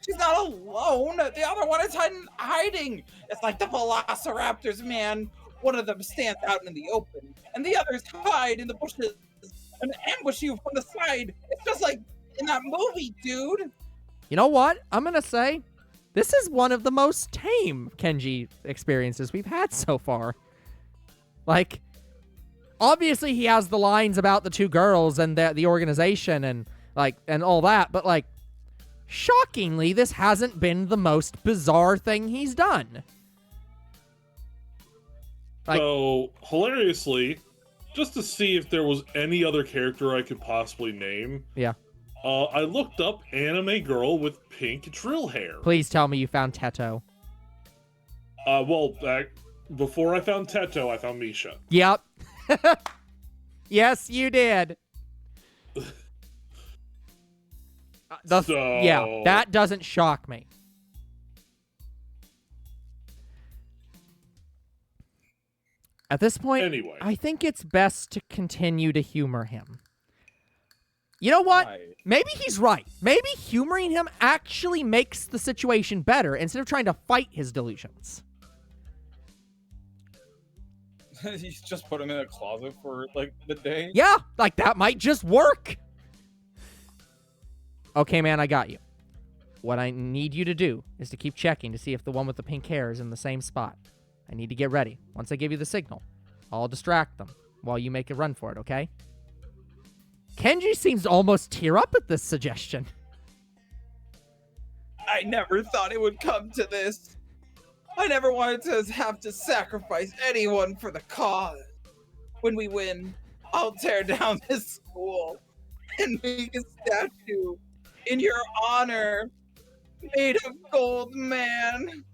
She's not alone. The other one is hiding. It's like the velociraptors, man. One of them stands out in the open, and the others hide in the bushes and ambush you from the side. It's just like in that movie, dude. You know what? I'm going to say this is one of the most tame Kenji experiences we've had so far. Like, obviously he has the lines about the two girls and the organization and all that, but like, shockingly, this hasn't been the most bizarre thing he's done. Like, So, hilariously, just to see if there was any other character I could possibly name, yeah. I looked up anime girl with pink drill hair. Please tell me you found Teto. Before I found Teto, I found Misha. Yep. Yes, you did. Yeah, that doesn't shock me. At this point, Anyway. I think it's best to continue to humor him. You know what? Why? Maybe he's right. Maybe humoring him actually makes the situation better instead of trying to fight his delusions. You just put him in a closet for like the day. Yeah, like that might just work. Okay, man, I got you. What I need you to do is to keep checking to see if the one with the pink hair is in the same spot. I need to get ready. Once I give you the signal, I'll distract them while you make a run for it, okay? Kenji seems to almost tear up at this suggestion. I never thought it would come to this. I never wanted to have to sacrifice anyone for the cause. When we win, I'll tear down this school and make a statue in your honor, made of gold, man.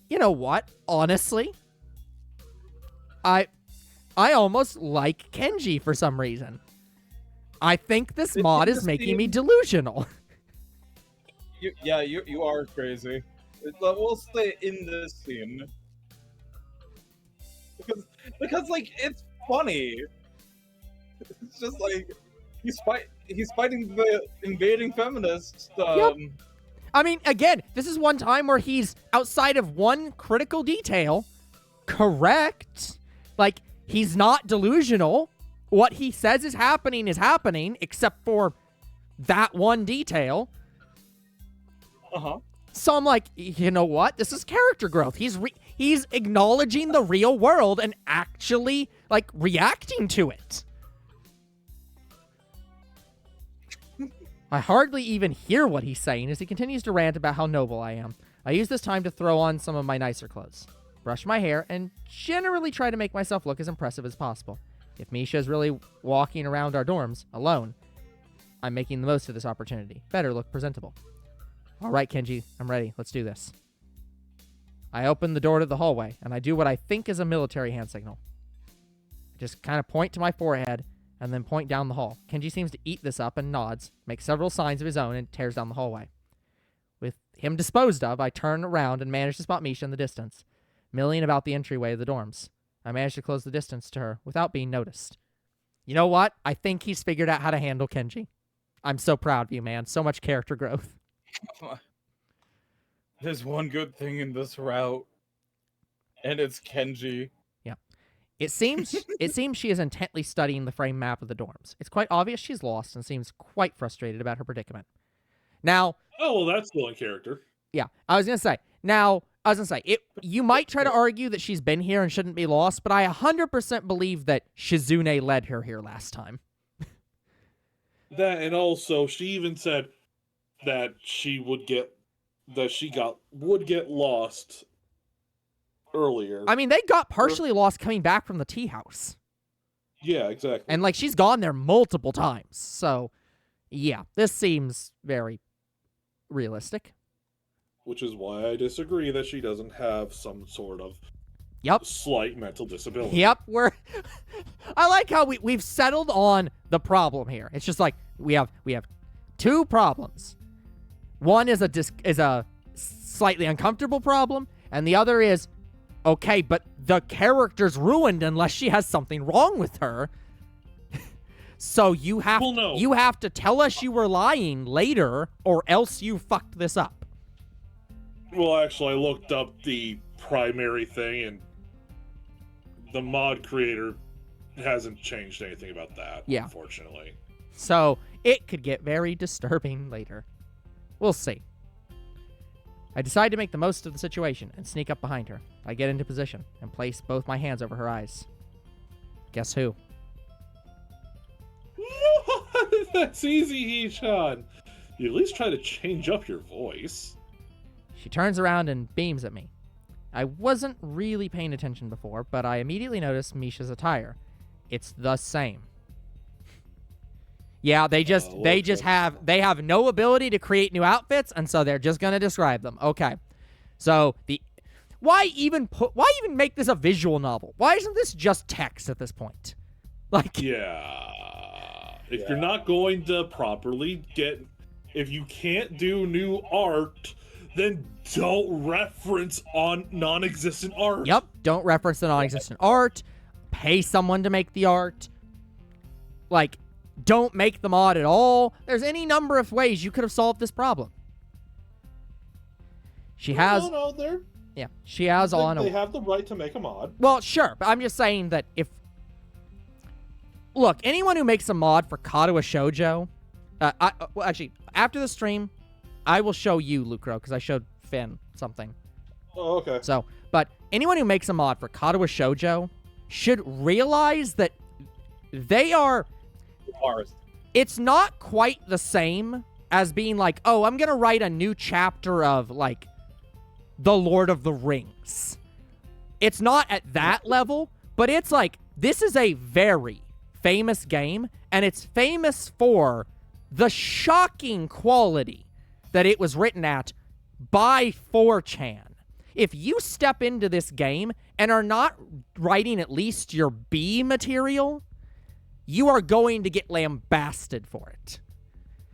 You know what? Honestly, I almost like Kenji for some reason. I think this mod is making me delusional. You are crazy. We'll stay in this scene because like it's funny. It's just like he's fighting the invading feminists. Yep. I mean, again, this is one time where he's outside of one critical detail correct. Like, he's not delusional. What he says is happening, except for that one detail. Uh-huh. So I'm like, you know what? This is character growth. He's acknowledging the real world and actually, like, reacting to it. I hardly even hear what he's saying as he continues to rant about how noble I am. I use this time to throw on some of my nicer clothes, brush my hair, and generally try to make myself look as impressive as possible. If Misha is really walking around our dorms alone, I'm making the most of this opportunity. Better look presentable. All right, Kenji, I'm ready. Let's do this. I open the door to the hallway, and I do what I think is a military hand signal. I just kind of point to my forehead and then point down the hall. Kenji seems to eat this up and nods, makes several signs of his own, and tears down the hallway. With him disposed of, I turn around and manage to spot Misha in the distance, milling about the entryway of the dorms. I managed to close the distance to her without being noticed. You know what? I think he's figured out how to handle Kenji. I'm so proud of you, man. So much character growth. There's one good thing in this route, and it's Kenji. Yeah. It seems she is intently studying the frame map of the dorms. It's quite obvious she's lost and seems quite frustrated about her predicament. Now, Oh, well, that's still in character. yeah, you might try to argue that she's been here and shouldn't be lost, but I 100% believe that Shizune led her here last time. That, and also, she even said that she would get lost earlier. I mean, they got partially lost coming back from the tea house. Yeah, exactly. And, like, she's gone there multiple times. So, yeah, this seems very realistic. Which is why I disagree that she doesn't have some sort of slight mental disability. Yep, I like how we've settled on the problem here. It's just like we have two problems. One is a slightly uncomfortable problem, and the other is okay, but the character's ruined unless she has something wrong with her. So you have to tell us you were lying later, or else you fucked this up. Well, actually, I looked up the primary thing, and the mod creator hasn't changed anything about that, unfortunately. So it could get very disturbing later. We'll see. I decide to make the most of the situation and sneak up behind her. I get into position and place both my hands over her eyes. Guess who? That's easy, Hee-chan. You at least try to change up your voice. She turns around and beams at me. I wasn't really paying attention before, but I immediately noticed Misha's attire. It's the same. Yeah, they have no ability to create new outfits, and so they're just gonna describe them. Okay. So why even make this a visual novel? Why isn't this just text at this point? Like, if you're not going to properly if you can't do new art, then don't reference on non-existent art. Yep, don't reference the non-existent art. Pay someone to make the art. Like, don't make the mod at all. There's any number of ways you could have solved this problem. She has on a... They have the right to make a mod. Well, sure, but I'm just saying that if... Look, anyone who makes a mod for Katawa Shoujo... actually, after the stream, I will show you, Lucro, because I showed Finn something. Oh, okay. So, but anyone who makes a mod for Katawa Shoujo should realize that they are... It's not quite the same as being like, oh, I'm going to write a new chapter of, like, The Lord of the Rings. It's not at that level, but it's like, this is a very famous game, and it's famous for the shocking quality that it was written at by 4chan. If you step into this game and are not writing at least your B material, you are going to get lambasted for it.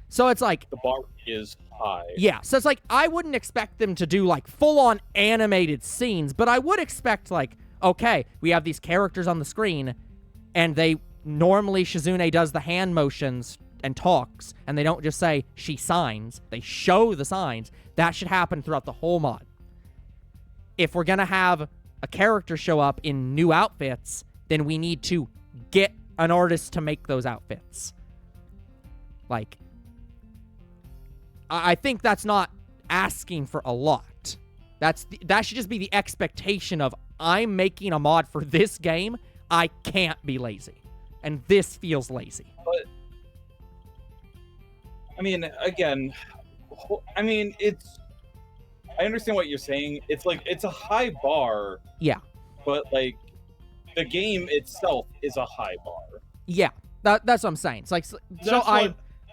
So it's like... The bar is high. Yeah, so it's like, I wouldn't expect them to do, like, full-on animated scenes, but I would expect, like, okay, we have these characters on the screen, and normally Shizune does the hand motions and talks, and they don't just say, she signs. They show the signs. That should happen throughout the whole mod. If we're gonna have a character show up in new outfits, then we need to get an artist to make those outfits. Like, I think that's not asking for a lot. That should just be the expectation of, I'm making a mod for this game, I can't be lazy. And this feels lazy. But, I mean, again, I understand what you're saying. It's like, it's a high bar. Yeah. But, like, the game itself is a high bar. Yeah, that's what I'm saying. It's like,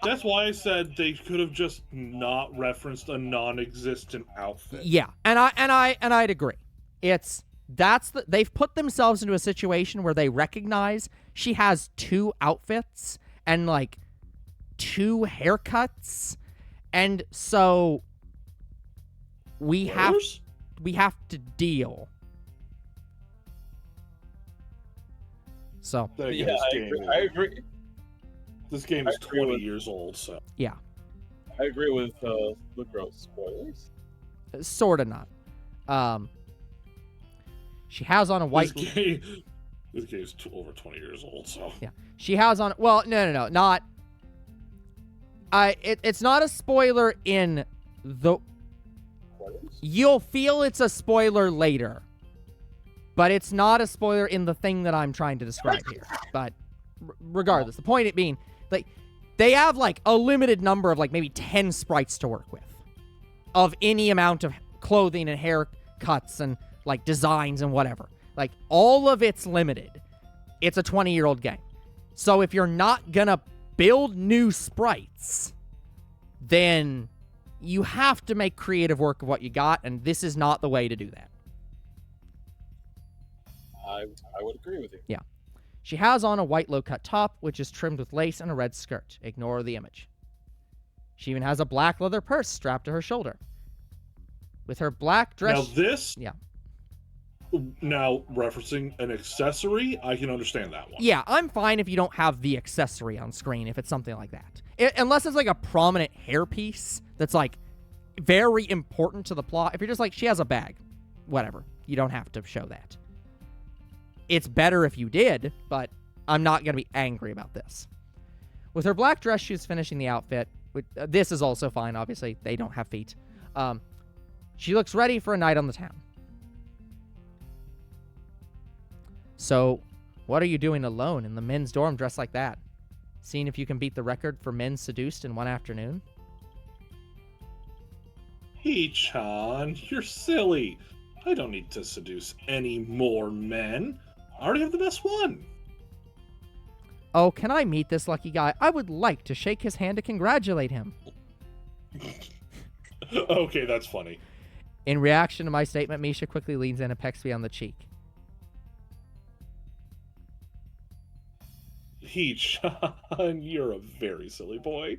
that's why I said they could have just not referenced a non-existent outfit. Yeah, and I'd agree. They've put themselves into a situation where they recognize she has 2 outfits and like 2 haircuts, and so we have to deal. So, Then again, Yeah, this I game agree. is- I agree. This game is I agree 20 with- years old, so. yeah, I agree with the gross spoilers. sort of not. She has on a white... This game's over 20 years old, so. Yeah. She has on... Well, no. Not... It's not a spoiler in the... Spoilers? You'll feel it's a spoiler later. But it's not a spoiler in the thing that I'm trying to describe here. But regardless, the point it being, like, they have, like, a limited number of, like, maybe 10 sprites to work with. Of any amount of clothing and haircuts and, like, designs and whatever. Like, all of it's limited. It's a 20-year-old game. So if you're not gonna build new sprites, then you have to make creative work of what you got, and this is not the way to do that. I would agree with you. Yeah. She has on a white low-cut top, which is trimmed with lace, and a red skirt. Ignore the image. She even has a black leather purse strapped to her shoulder. With her black dress... Now this... Yeah. Now, referencing an accessory, I can understand that one. Yeah, I'm fine if you don't have the accessory on screen, if it's something like that. Unless it's like a prominent hairpiece that's like very important to the plot. If you're just like, she has a bag, whatever. You don't have to show that. It's better if you did, but I'm not going to be angry about this. With her black dress shoes finishing the outfit, this is also fine, obviously. They don't have feet. She looks ready for a night on the town. So, what are you doing alone in the men's dorm dressed like that? Seeing if you can beat the record for men seduced in one afternoon? Hee-chan, you're silly. I don't need to seduce any more men. I already have the best one. Oh, can I meet this lucky guy? I would like to shake his hand to congratulate him. Okay, that's funny. In reaction to my statement, Misha quickly leans in and pecks me on the cheek. Hee-chan, you're a very silly boy.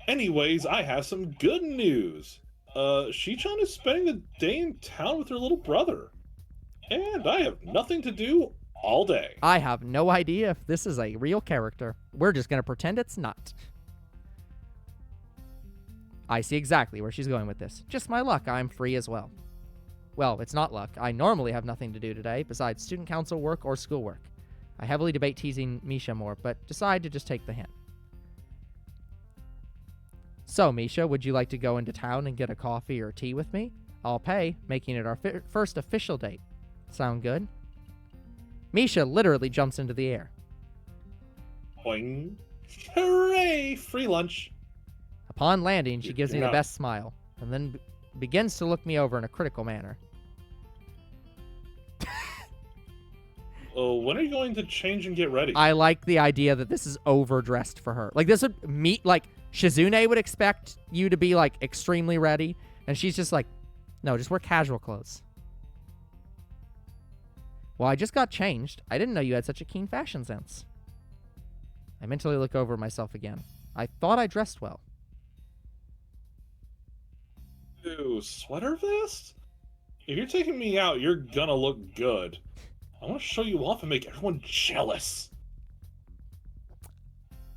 Anyways, I have some good news. Shi-chan is spending the day in town with her little brother. And I have nothing to do all day. I have no idea if this is a real character. We're just going to pretend it's not. I see exactly where she's going with this. Just my luck, I'm free as well. Well, it's not luck. I normally have nothing to do today besides student council work or schoolwork. I heavily debate teasing Misha more, but decide to just take the hint. So, Misha, would you like to go into town and get a coffee or tea with me? I'll pay, making it our first official date. Sound good? Misha literally jumps into the air. Boing. Hooray! Free lunch. Upon landing, she gives me You're the not- best smile, and then begins to look me over in a critical manner. Oh, when are you going to change and get ready? I like the idea that this is overdressed for her. Like, this would meet, like, Shizune would expect you to be, like, extremely ready, and she's just like, no, just wear casual clothes. Well, I just got changed. I didn't know you had such a keen fashion sense. I mentally look over myself again. I thought I dressed well. Ooh, sweater vest? If you're taking me out, you're gonna look good. I want to show you off and make everyone jealous.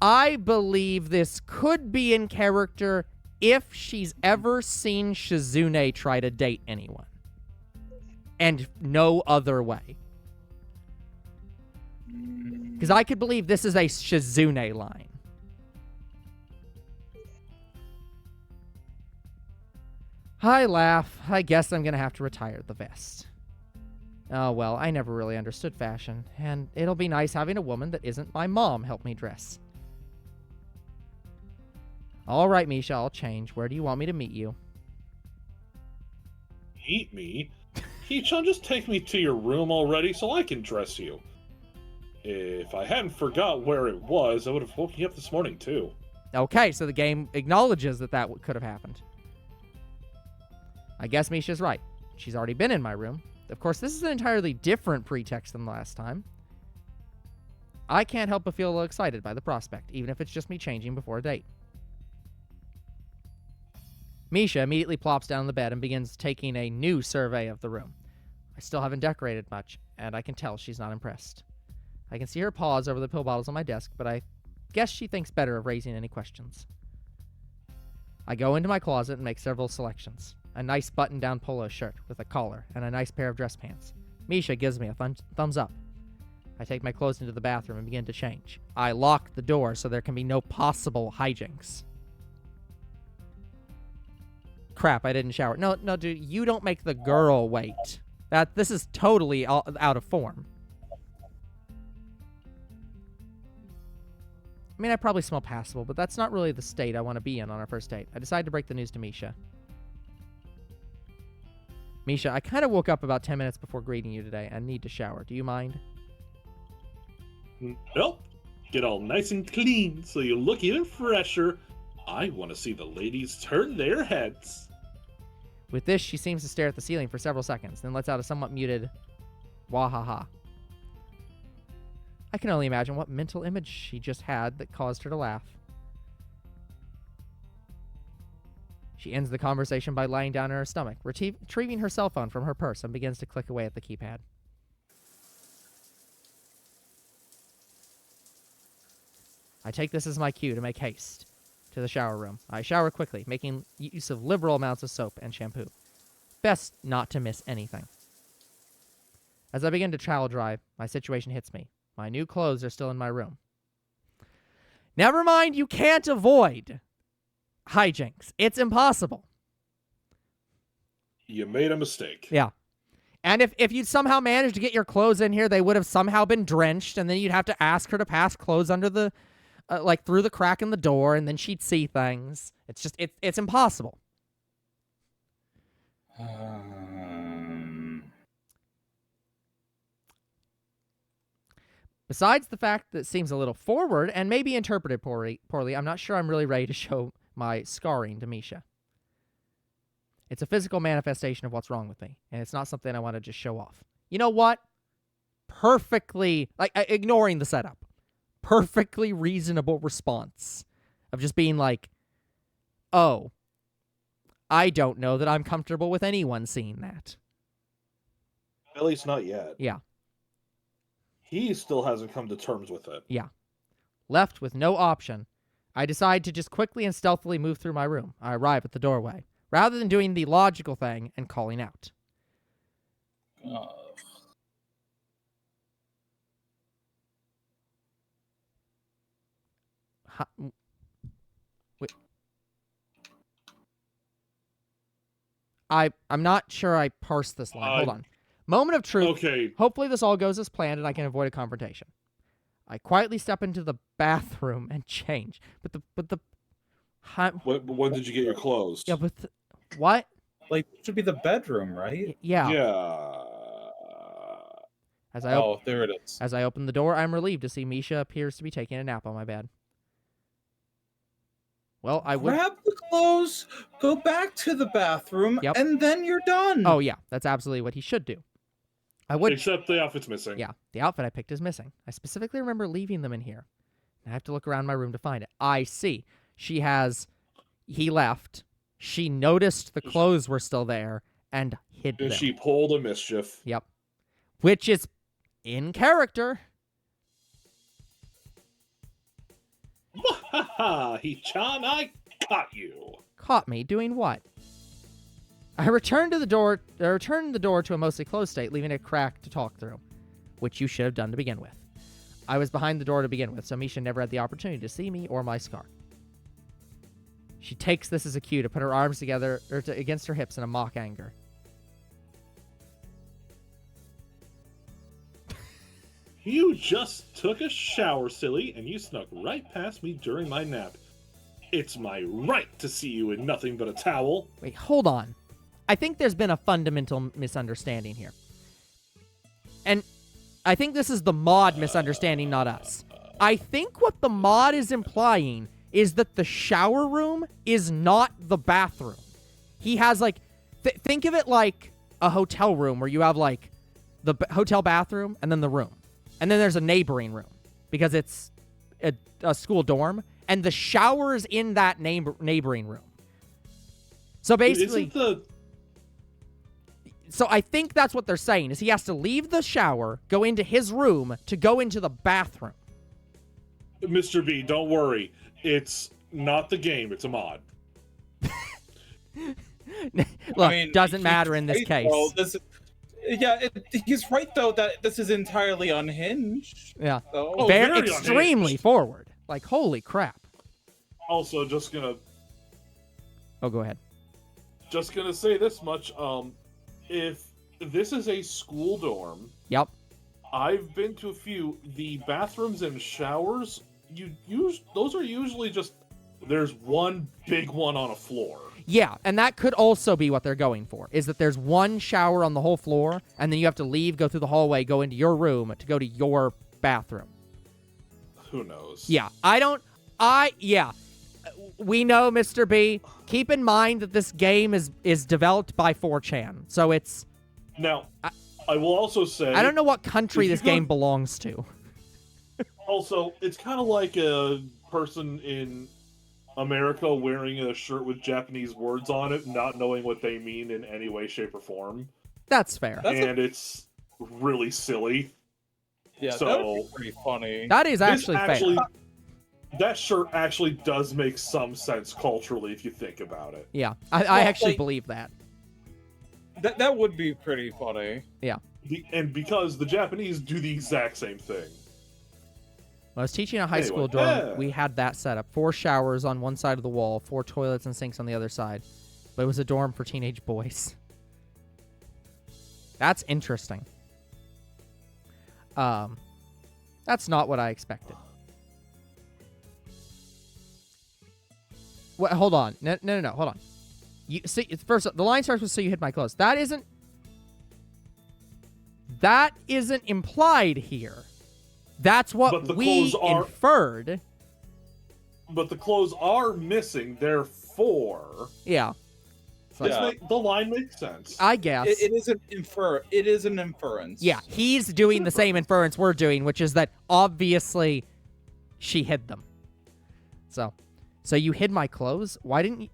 I believe this could be in character if she's ever seen Shizune try to date anyone. And no other way. Because I could believe this is a Shizune line. I laugh. I guess I'm going to have to retire the vest. Oh, well, I never really understood fashion, and it'll be nice having a woman that isn't my mom help me dress. All right, Misha, I'll change. Where do you want me to meet you? Meet me? Hee-chan, just take me to your room already so I can dress you. If I hadn't forgot where it was, I would have woken you up this morning, too. Okay, so the game acknowledges that that could have happened. I guess Misha's right. She's already been in my room. Of course, this is an entirely different pretext than the last time. I can't help but feel a little excited by the prospect, even if it's just me changing before a date. Misha immediately plops down on the bed and begins taking a new survey of the room. I still haven't decorated much, and I can tell she's not impressed. I can see her pause over the pill bottles on my desk, but I guess she thinks better of raising any questions. I go into my closet and make several selections. A nice button-down polo shirt with a collar and a nice pair of dress pants. Misha gives me a thumbs up. I take my clothes into the bathroom and begin to change. I lock the door so there can be no possible hijinks. Crap, I didn't shower. No, dude, you don't make the girl wait. This is totally out of form. I mean, I probably smell passable, but that's not really the state I want to be in on our first date. I decide to break the news to Misha. Misha, I kind of woke up about 10 minutes before greeting you today and need to shower. Do you mind? Nope. Get all nice and clean so you look even fresher. I want to see the ladies turn their heads. With this, she seems to stare at the ceiling for several seconds, then lets out a somewhat muted wahaha. I can only imagine what mental image she just had that caused her to laugh. She ends the conversation by lying down on her stomach, retrieving her cell phone from her purse, and begins to click away at the keypad. I take this as my cue to make haste to the shower room. I shower quickly, making use of liberal amounts of soap and shampoo. Best not to miss anything. As I begin to towel dry, my situation hits me. My new clothes are still in my room. Never mind, you can't avoid hijinks. It's impossible. You made a mistake. Yeah. And if you'd somehow managed to get your clothes in here, they would have somehow been drenched, and then you'd have to ask her to pass clothes under the, through the crack in the door, and then she'd see things. It's just, it's impossible. Besides the fact that it seems a little forward and maybe interpreted poorly, I'm not sure I'm really ready to show my scarring to Misha. It's a physical manifestation of what's wrong with me, and it's not something I want to just show off. You know what? Perfectly, ignoring the setup, perfectly reasonable response of just being like, oh, I don't know that I'm comfortable with anyone seeing that. At least not yet. Yeah. He still hasn't come to terms with it. Yeah. Left with no option, I decide to just quickly and stealthily move through my room. I arrive at the doorway, rather than doing the logical thing and calling out. Wait. I'm not sure I parsed this line. Hold on. Moment of truth. Okay. Hopefully this all goes as planned and I can avoid a confrontation. I quietly step into the bathroom and change. When did you get your clothes? Yeah, what? Like, it should be the bedroom, right? Yeah. Yeah. There it is. As I open the door, I'm relieved to see Misha appears to be taking a nap on my bed. Well, I would Grab the clothes, go back to the bathroom, Yep. and then you're done. Oh yeah, that's absolutely what he should do. I would Except the outfit's missing. Yeah, the outfit I picked is missing. I specifically remember leaving them in here. I have to look around my room to find it. I see. He left. She noticed the clothes were still there and hid them. And she pulled a mischief. Yep. Which is in character. Hichan, I caught you. Caught me doing what? I returned the door to a mostly closed state, leaving it cracked to talk through, which you should have done to begin with. I was behind the door to begin with, so Misha never had the opportunity to see me or my scar. She takes this as a cue to put her arms together against her hips in a mock anger. You just took a shower, silly, and you snuck right past me during my nap. It's my right to see you in nothing but a towel. Wait, hold on. I think there's been a fundamental misunderstanding here. And I think this is the mod misunderstanding, not us. I think what the mod is implying is that the shower room is not the bathroom. He has, like, think of it like a hotel room where you have, like, the hotel bathroom and then the room. And then there's a neighboring room because it's a school dorm. And the shower's in that neighboring room. So basically... So I think that's what they're saying, is he has to leave the shower, go into his room, to go into the bathroom. Mr. B, don't worry. It's not the game, it's a mod. Look, doesn't matter in this right, case. Though, he's right, though, that this is entirely unhinged. Yeah. So. Oh, Very very extremely unhinged. forward. Like, holy crap. Also, just gonna Oh, go ahead. say this much. If this is a school dorm, Yep. I've been to a few. The bathrooms and showers, those are usually just there's one big one on a floor. Yeah, and that could also be what they're going for, is that there's one shower on the whole floor, and then you have to leave, go through the hallway, go into your room to go to your bathroom. Who knows? Yeah, we know, Mr. B. Keep in mind that this game is developed by 4chan, so it's... Now, I will also say... I don't know what country if you this game belongs to. Also, it's kind of like a person in America wearing a shirt with Japanese words on it, not knowing what they mean in any way, shape, or form. That's fair. It's really silly. Yeah, So, that would be pretty funny. That is actually fair. That shirt actually does make some sense culturally if you think about it. Yeah, I actually believe that. That would be pretty funny. Yeah. And because the Japanese do the exact same thing. When I was teaching a high school dorm, we had that set up. 4 showers on one side of the wall, 4 toilets and sinks on the other side. But it was a dorm for teenage boys. That's interesting. That's not what I expected. Wait, hold on. No, hold on. You see, first, the line starts with "so you hid my clothes." That isn't implied here. That's what we inferred. But the clothes are missing, therefore... Yeah. So the line makes sense. I guess. It is an inference. Yeah, he's doing the same inference we're doing, which is that obviously she hid them. So you hid my clothes? Why didn't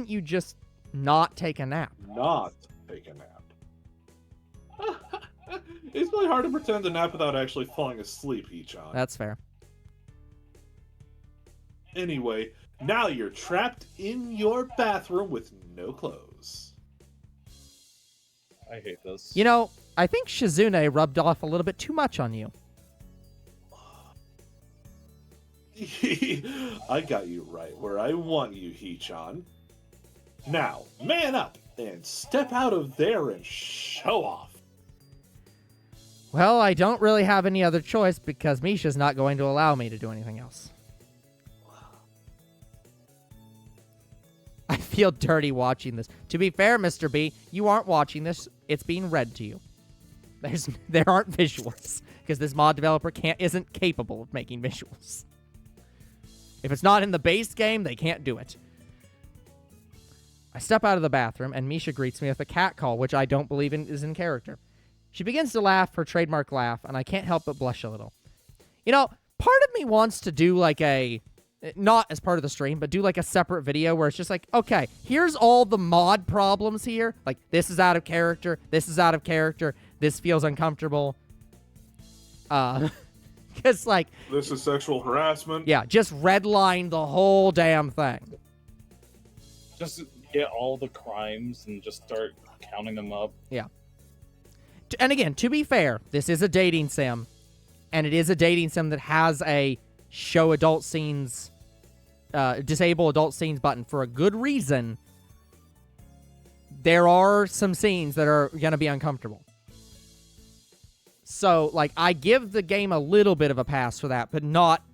you just not take a nap? Not take a nap. It's really hard to pretend to nap without actually falling asleep, Hee-chan. That's fair. Anyway, now you're trapped in your bathroom with no clothes. I hate this. You know, I think Shizune rubbed off a little bit too much on you. I got you right where I want you, Hee-chan. Now, man up and step out of there and show off. Well, I don't really have any other choice because Misha's not going to allow me to do anything else. I feel dirty watching this. To be fair, Mr. B, you aren't watching this. It's being read to you. There aren't visuals because this mod developer isn't capable of making visuals. If it's not in the base game, they can't do it. I step out of the bathroom, and Misha greets me with a cat call, which I don't believe is in character. She begins to laugh, her trademark laugh, and I can't help but blush a little. You know, part of me wants to do like not as part of the stream, but do like a separate video where it's just like, okay, here's all the mod problems here. Like, this is out of character, this is out of character, this feels uncomfortable. Because, like... This is sexual harassment. Yeah, just redline the whole damn thing. Just get all the crimes and just start counting them up. Yeah. And again, to be fair, this is a dating sim. And it is a dating sim that has a show adult scenes, disable adult scenes button for a good reason. There are some scenes that are going to be uncomfortable. So, like, I give the game a little bit of a pass for that, but not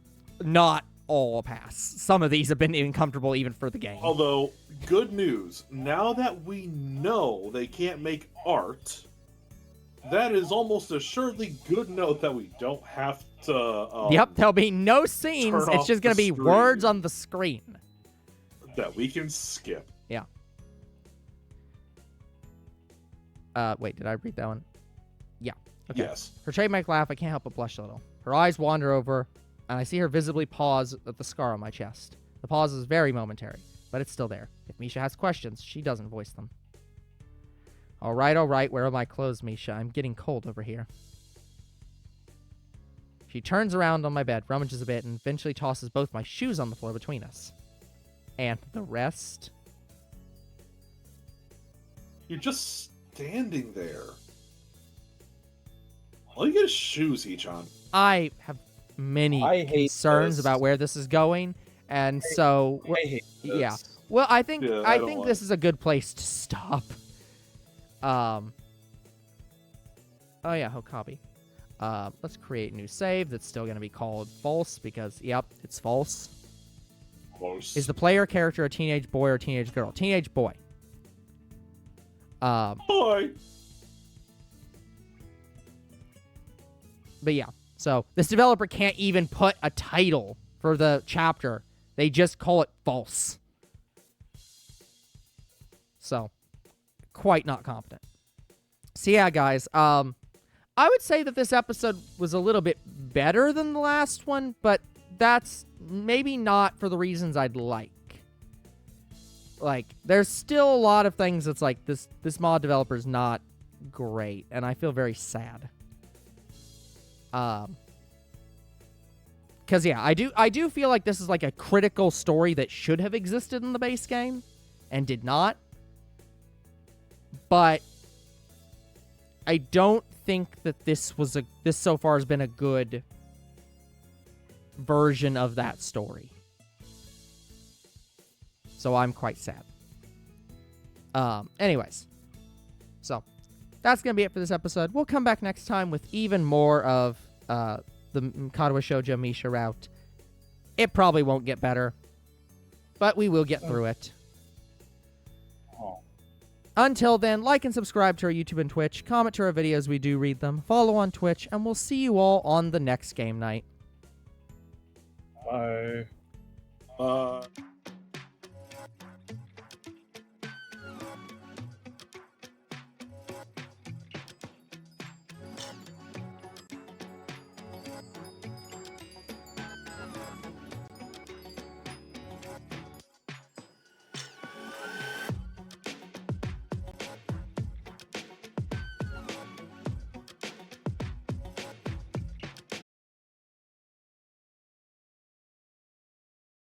all a pass. Some of these have been uncomfortable even for the game. Although, good news. Now that we know they can't make art, that is almost assuredly good note that we don't have to... Yep, there'll be no scenes. It's just going to be words on the screen. That we can skip. Yeah. Wait, did I read that one? Yeah. Okay. Yes. Her trademark laugh, I can't help but blush a little. Her eyes wander over, and I see her visibly pause at the scar on my chest. The pause is very momentary, but it's still there. If Misha has questions, she doesn't voice them. All right. Where are my clothes, Misha? I'm getting cold over here. She turns around on my bed, rummages a bit, and eventually tosses both my shoes on the floor between us. And the rest? You're just standing there. All you get is shoes, Ichan. I have many I hate concerns this. about where this is going, and so I hate this. yeah. Well, I think Yeah, I I don't think like this is a good place to stop. Oh yeah, Hokabi. Let's create a new save that's still going to be called false because yep, it's false. Close. Is the player character a teenage boy or teenage girl? Teenage boy. Boy. But yeah, so this developer can't even put a title for the chapter. They just call it false. So, quite not competent. So yeah, guys, I would say that this episode was a little bit better than the last one, but that's maybe not for the reasons I'd like. Like, there's still a lot of things that's like, this mod developer's not great, and I feel very sad. Because yeah, I do feel like this is like a critical story that should have existed in the base game and did not. But I don't think that this so far has been a good version of that story. So I'm quite sad. Anyways. So that's going to be it for this episode. We'll come back next time with even more of the Katawa Shoujo Misha route. It probably won't get better, but we will get through it. Oh. Until then, like and subscribe to our YouTube and Twitch, comment to our videos, we do read them, follow on Twitch, and we'll see you all on the next game night. Bye.